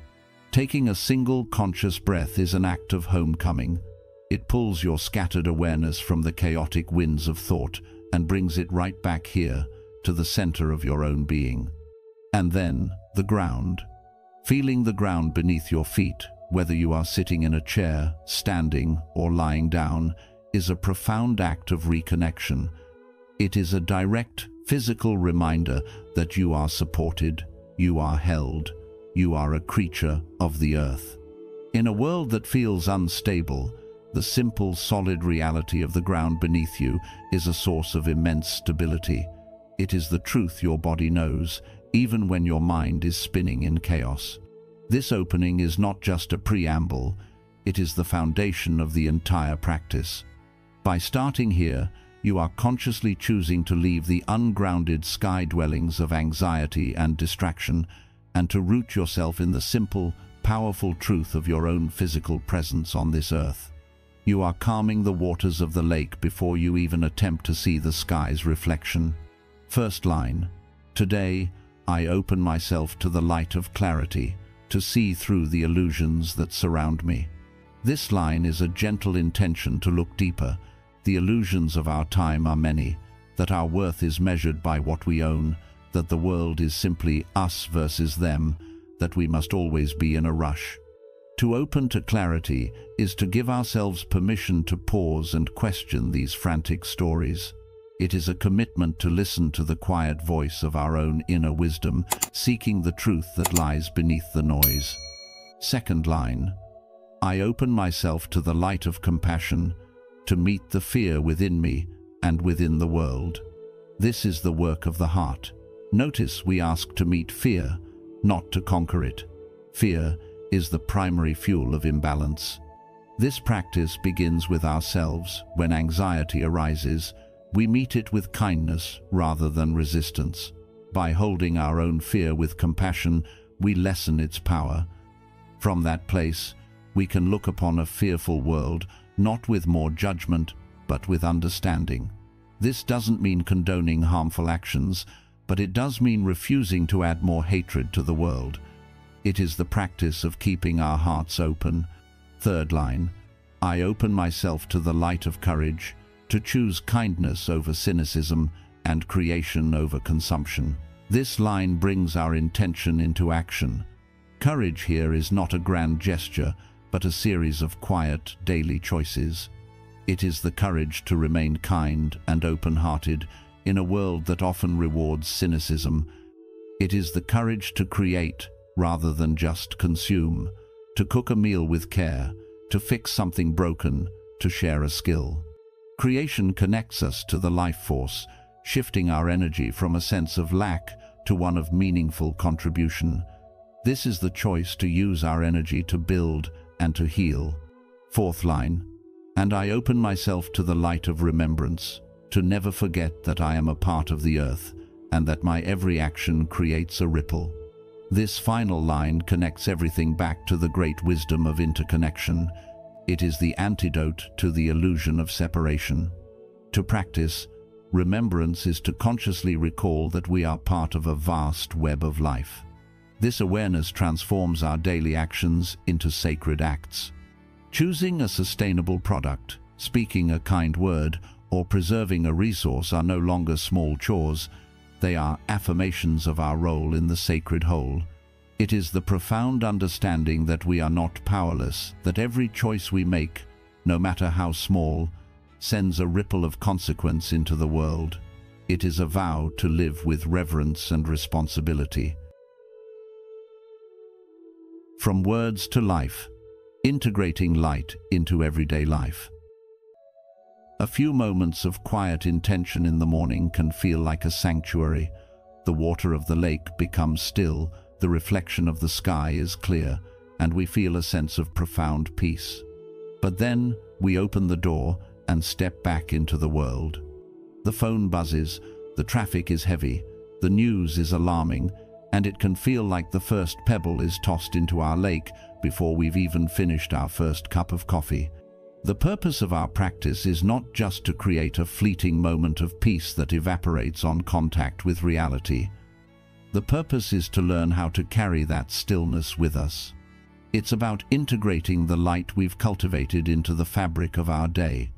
Taking a single conscious breath is an act of homecoming. It pulls your scattered awareness from the chaotic winds of thought and brings it right back here, to the center of your own being. And then, the ground. Feeling the ground beneath your feet, whether you are sitting in a chair, standing, or lying down, is a profound act of reconnection. It is a direct, physical reminder that you are supported, you are held, you are a creature of the earth. In a world that feels unstable, the simple, solid reality of the ground beneath you is a source of immense stability. It is the truth your body knows, even when your mind is spinning in chaos. This opening is not just a preamble, it is the foundation of the entire practice. By starting here, you are consciously choosing to leave the ungrounded sky dwellings of anxiety and distraction and to root yourself in the simple, powerful truth of your own physical presence on this earth. You are calming the waters of the lake before you even attempt to see the sky's reflection. First line: today, I open myself to the light of clarity, to see through the illusions that surround me. This line is a gentle intention to look deeper. The illusions of our time are many, that our worth is measured by what we own, that the world is simply us versus them, that we must always be in a rush. To open to clarity is to give ourselves permission to pause and question these frantic stories. It is a commitment to listen to the quiet voice of our own inner wisdom, seeking the truth that lies beneath the noise. Second line: I open myself to the light of compassion, to meet the fear within me and within the world. This is the work of the heart. Notice we ask to meet fear, not to conquer it. Fear is the primary fuel of imbalance. This practice begins with ourselves. When anxiety arises, we meet it with kindness rather than resistance. By holding our own fear with compassion, we lessen its power. From that place, we can look upon a fearful world not with more judgment, but with understanding. This doesn't mean condoning harmful actions, but it does mean refusing to add more hatred to the world. It is the practice of keeping our hearts open. Third line: I open myself to the light of courage, to choose kindness over cynicism and creation over consumption. This line brings our intention into action. Courage here is not a grand gesture, but a series of quiet, daily choices. It is the courage to remain kind and open-hearted in a world that often rewards cynicism. It is the courage to create rather than just consume, to cook a meal with care, to fix something broken, to share a skill. Creation connects us to the life force, shifting our energy from a sense of lack to one of meaningful contribution. This is the choice to use our energy to build and to heal. Fourth line: and I open myself to the light of remembrance, to never forget that I am a part of the earth and that my every action creates a ripple. This final line connects everything back to the great wisdom of interconnection. It is the antidote to the illusion of separation. To practice, remembrance is to consciously recall that we are part of a vast web of life. This awareness transforms our daily actions into sacred acts. Choosing a sustainable product, speaking a kind word, or preserving a resource are no longer small chores. They are affirmations of our role in the sacred whole. It is the profound understanding that we are not powerless, that every choice we make, no matter how small, sends a ripple of consequence into the world. It is a vow to live with reverence and responsibility. From words to life, integrating light into everyday life. A few moments of quiet intention in the morning can feel like a sanctuary. The water of the lake becomes still, the reflection of the sky is clear, and we feel a sense of profound peace. But then we open the door and step back into the world. The phone buzzes, the traffic is heavy, the news is alarming, and it can feel like the first pebble is tossed into our lake before we've even finished our first cup of coffee. The purpose of our practice is not just to create a fleeting moment of peace that evaporates on contact with reality. The purpose is to learn how to carry that stillness with us. It's about integrating the light we've cultivated into the fabric of our day,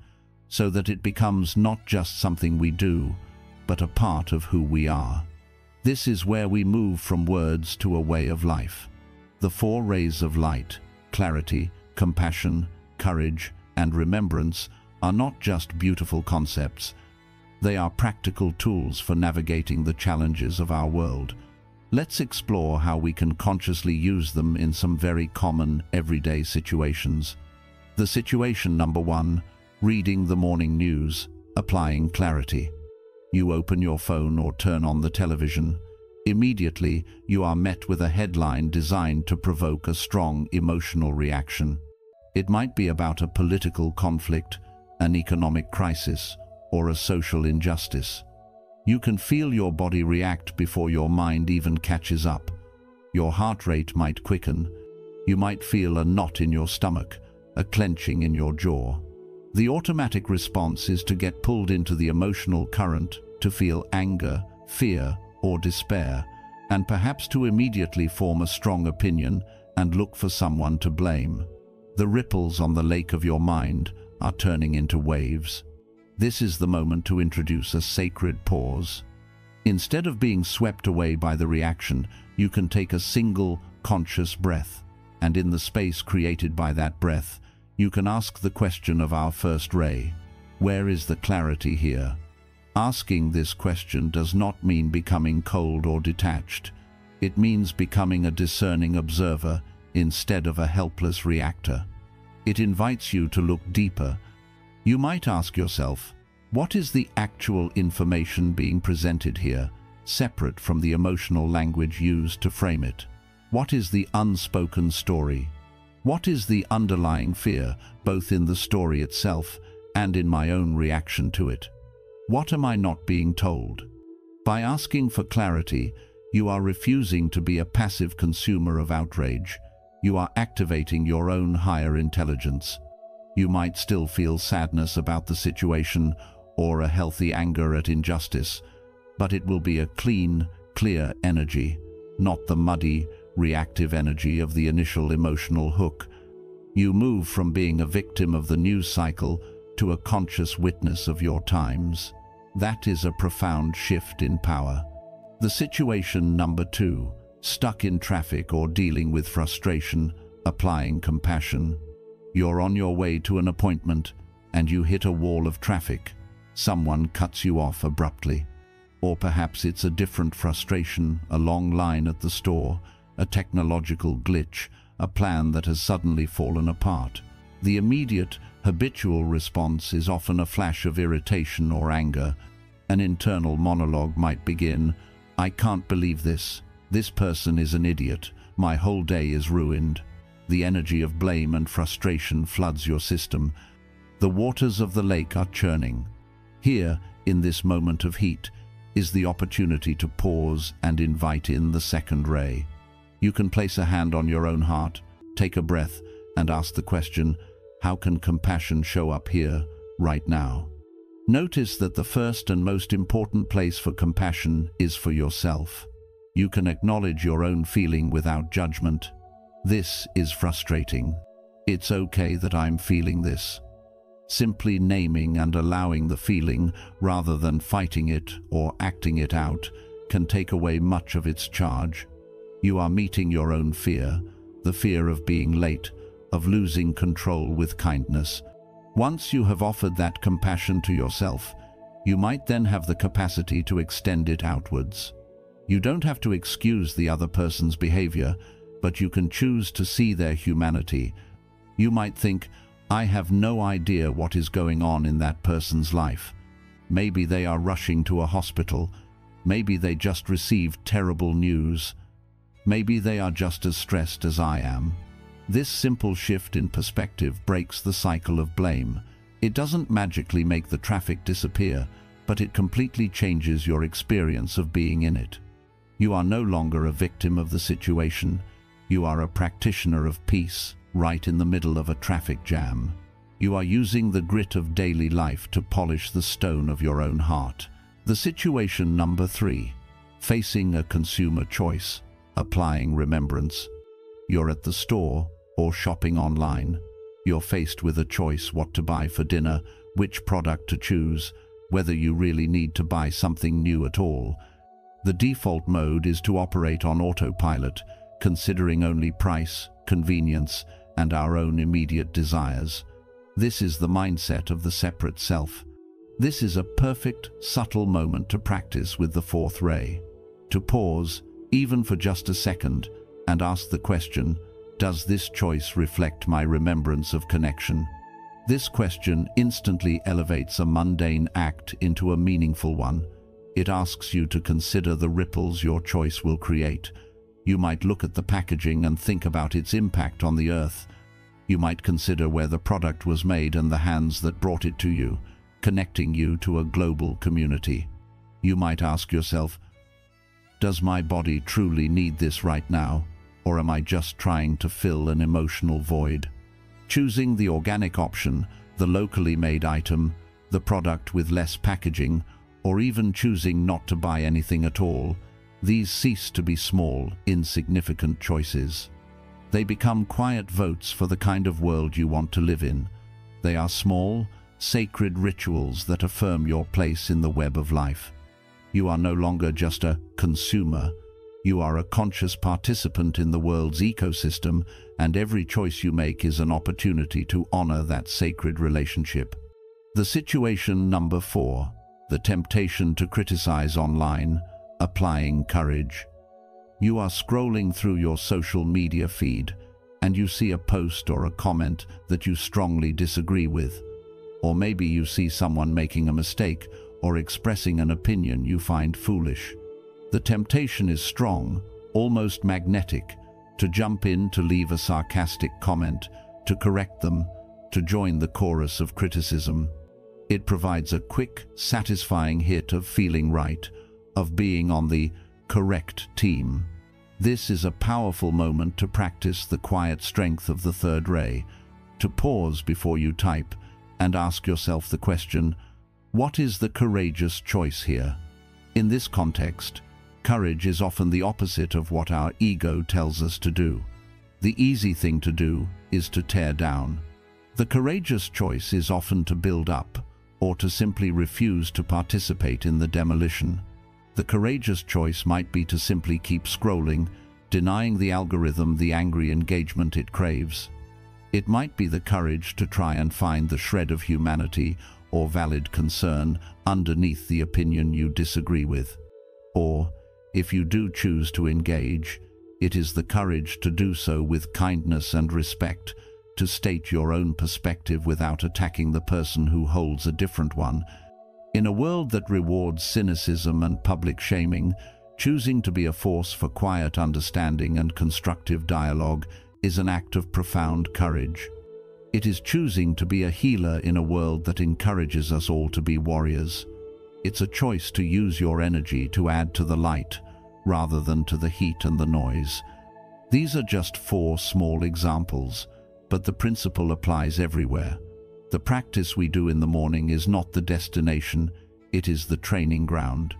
so that it becomes not just something we do, but a part of who we are. This is where we move from words to a way of life. The four rays of light, clarity, compassion, courage, and remembrance, are not just beautiful concepts. They are practical tools for navigating the challenges of our world. Let's explore how we can consciously use them in some very common, everyday situations. The situation number 1, reading the morning news, applying clarity. You open your phone or turn on the television. Immediately, you are met with a headline designed to provoke a strong emotional reaction. It might be about a political conflict, an economic crisis, or a social injustice. You can feel your body react before your mind even catches up. Your heart rate might quicken. You might feel a knot in your stomach, a clenching in your jaw. The automatic response is to get pulled into the emotional current, to feel anger, fear, or despair, and perhaps to immediately form a strong opinion and look for someone to blame. The ripples on the lake of your mind are turning into waves. This is the moment to introduce a sacred pause. Instead of being swept away by the reaction, you can take a single, conscious breath, and in the space created by that breath, you can ask the question of our first ray: where is the clarity here? Asking this question does not mean becoming cold or detached. It means becoming a discerning observer instead of a helpless reactor. It invites you to look deeper. You might ask yourself, what is the actual information being presented here, separate from the emotional language used to frame it? What is the unspoken story? What is the underlying fear, both in the story itself and in my own reaction to it? What am I not being told? By asking for clarity, you are refusing to be a passive consumer of outrage. You are activating your own higher intelligence. You might still feel sadness about the situation or a healthy anger at injustice, but it will be a clean, clear energy, not the muddy, reactive energy of the initial emotional hook. You move from being a victim of the news cycle to a conscious witness of your times. That is a profound shift in power. The situation number 2, stuck in traffic or dealing with frustration, applying compassion. You're on your way to an appointment and you hit a wall of traffic. Someone cuts you off abruptly. Or perhaps it's a different frustration, a long line at the store, a technological glitch, a plan that has suddenly fallen apart. The immediate, habitual response is often a flash of irritation or anger. An internal monologue might begin: I can't believe this. This person is an idiot. My whole day is ruined. The energy of blame and frustration floods your system. The waters of the lake are churning. Here, in this moment of heat, is the opportunity to pause and invite in the second ray. You can place a hand on your own heart, take a breath, and ask the question, how can compassion show up here, right now? Notice that the first and most important place for compassion is for yourself. You can acknowledge your own feeling without judgment. This is frustrating. It's okay that I'm feeling this. Simply naming and allowing the feeling, rather than fighting it or acting it out, can take away much of its charge. You are meeting your own fear, the fear of being late, of losing control, with kindness. Once you have offered that compassion to yourself, you might then have the capacity to extend it outwards. You don't have to excuse the other person's behavior, but you can choose to see their humanity. You might think, I have no idea what is going on in that person's life. Maybe they are rushing to a hospital. Maybe they just received terrible news. Maybe they are just as stressed as I am. This simple shift in perspective breaks the cycle of blame. It doesn't magically make the traffic disappear, but it completely changes your experience of being in it. You are no longer a victim of the situation. You are a practitioner of peace, right in the middle of a traffic jam. You are using the grit of daily life to polish the stone of your own heart. The situation number 3, facing a consumer choice, applying remembrance. You're at the store or shopping online. You're faced with a choice: what to buy for dinner, which product to choose, whether you really need to buy something new at all. The default mode is to operate on autopilot, considering only price, convenience, and our own immediate desires. This is the mindset of the separate self. This is a perfect, subtle moment to practice with the fourth ray. To pause, even for just a second, and ask the question, does this choice reflect my remembrance of connection? This question instantly elevates a mundane act into a meaningful one. It asks you to consider the ripples your choice will create. You might look at the packaging and think about its impact on the earth. You might consider where the product was made and the hands that brought it to you, connecting you to a global community. You might ask yourself, does my body truly need this right now, or am I just trying to fill an emotional void? Choosing the organic option, the locally made item, the product with less packaging, or even choosing not to buy anything at all, these cease to be small, insignificant choices. They become quiet votes for the kind of world you want to live in. They are small, sacred rituals that affirm your place in the web of life. You are no longer just a consumer. You are a conscious participant in the world's ecosystem, and every choice you make is an opportunity to honor that sacred relationship. The situation number 4, the temptation to criticize online, applying courage. You are scrolling through your social media feed, and you see a post or a comment that you strongly disagree with. Or maybe you see someone making a mistake or expressing an opinion you find foolish. The temptation is strong, almost magnetic, to jump in to leave a sarcastic comment, to correct them, to join the chorus of criticism. It provides a quick, satisfying hit of feeling right, of being on the correct team. This is a powerful moment to practice the quiet strength of the third ray, to pause before you type and ask yourself the question, what is the courageous choice here? In this context, courage is often the opposite of what our ego tells us to do. The easy thing to do is to tear down. The courageous choice is often to build up, or to simply refuse to participate in the demolition. The courageous choice might be to simply keep scrolling, denying the algorithm the angry engagement it craves. It might be the courage to try and find the shred of humanity or valid concern underneath the opinion you disagree with. Or, if you do choose to engage, it is the courage to do so with kindness and respect, to state your own perspective without attacking the person who holds a different one. In a world that rewards cynicism and public shaming, choosing to be a force for quiet understanding and constructive dialogue is an act of profound courage. It is choosing to be a healer in a world that encourages us all to be warriors. It's a choice to use your energy to add to the light, rather than to the heat and the noise. These are just 4 small examples, but the principle applies everywhere. The practice we do in the morning is not the destination, it is the training ground.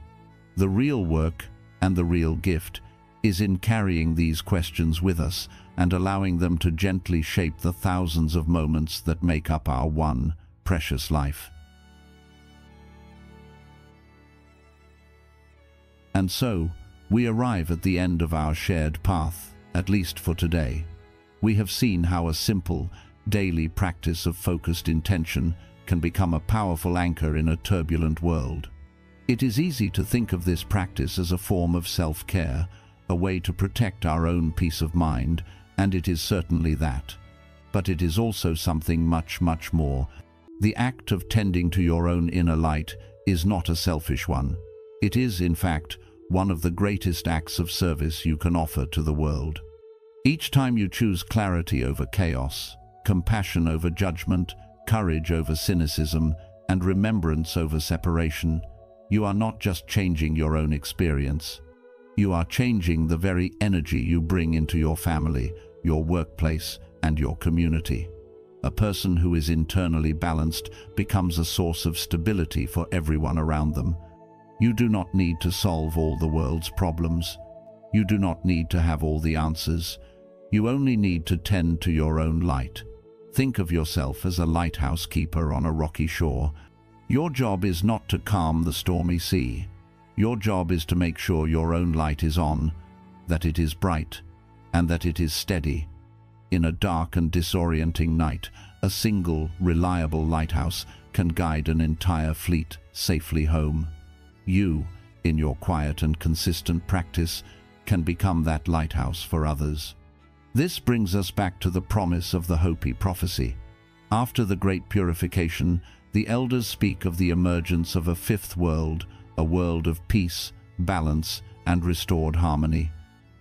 The real work and the real gift is in carrying these questions with us and allowing them to gently shape the thousands of moments that make up our one precious life. And so, we arrive at the end of our shared path, at least for today. We have seen how a simple, daily practice of focused intention can become a powerful anchor in a turbulent world. It is easy to think of this practice as a form of self-care, a way to protect our own peace of mind, and it is certainly that. But it is also something much, much more. The act of tending to your own inner light is not a selfish one. It is, in fact, one of the greatest acts of service you can offer to the world. Each time you choose clarity over chaos, compassion over judgment, courage over cynicism, and remembrance over separation, you are not just changing your own experience. You are changing the very energy you bring into your family, your workplace, and your community. A person who is internally balanced becomes a source of stability for everyone around them. You do not need to solve all the world's problems. You do not need to have all the answers. You only need to tend to your own light. Think of yourself as a lighthouse keeper on a rocky shore. Your job is not to calm the stormy sea. Your job is to make sure your own light is on, that it is bright, and that it is steady. In a dark and disorienting night, a single, reliable lighthouse can guide an entire fleet safely home. You, in your quiet and consistent practice, can become that lighthouse for others. This brings us back to the promise of the Hopi prophecy. After the great purification, the elders speak of the emergence of a fifth world, a world of peace, balance, and restored harmony.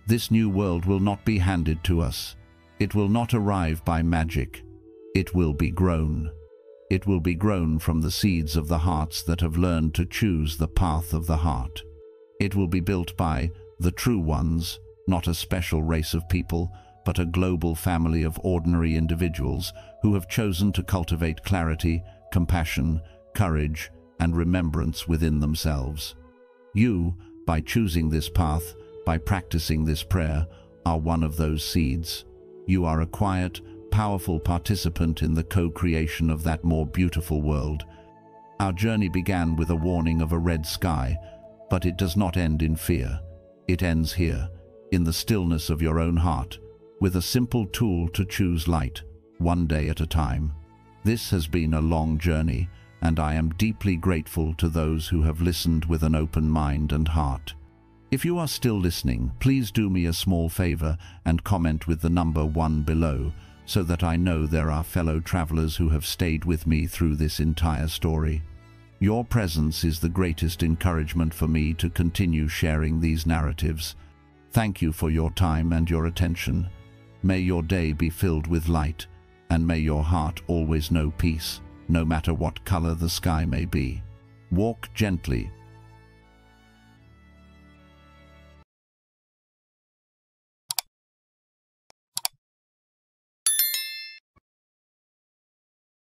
This new world will not be handed to us. It will not arrive by magic. It will be grown. It will be grown from the seeds of the hearts that have learned to choose the path of the heart. It will be built by the true ones, not a special race of people, but a global family of ordinary individuals who have chosen to cultivate clarity, compassion, courage, and remembrance within themselves. You, by choosing this path, by practicing this prayer, are one of those seeds. You are a quiet, powerful participant in the co-creation of that more beautiful world. Our journey began with a warning of a red sky, but it does not end in fear. It ends here, in the stillness of your own heart, with a simple tool to choose light, one day at a time. This has been a long journey, and I am deeply grateful to those who have listened with an open mind and heart. If you are still listening, please do me a small favor and comment with the number 1 below, so that I know there are fellow travelers who have stayed with me through this entire story. Your presence is the greatest encouragement for me to continue sharing these narratives. Thank you for your time and your attention. May your day be filled with light, and may your heart always know peace, no matter what color the sky may be. Walk gently,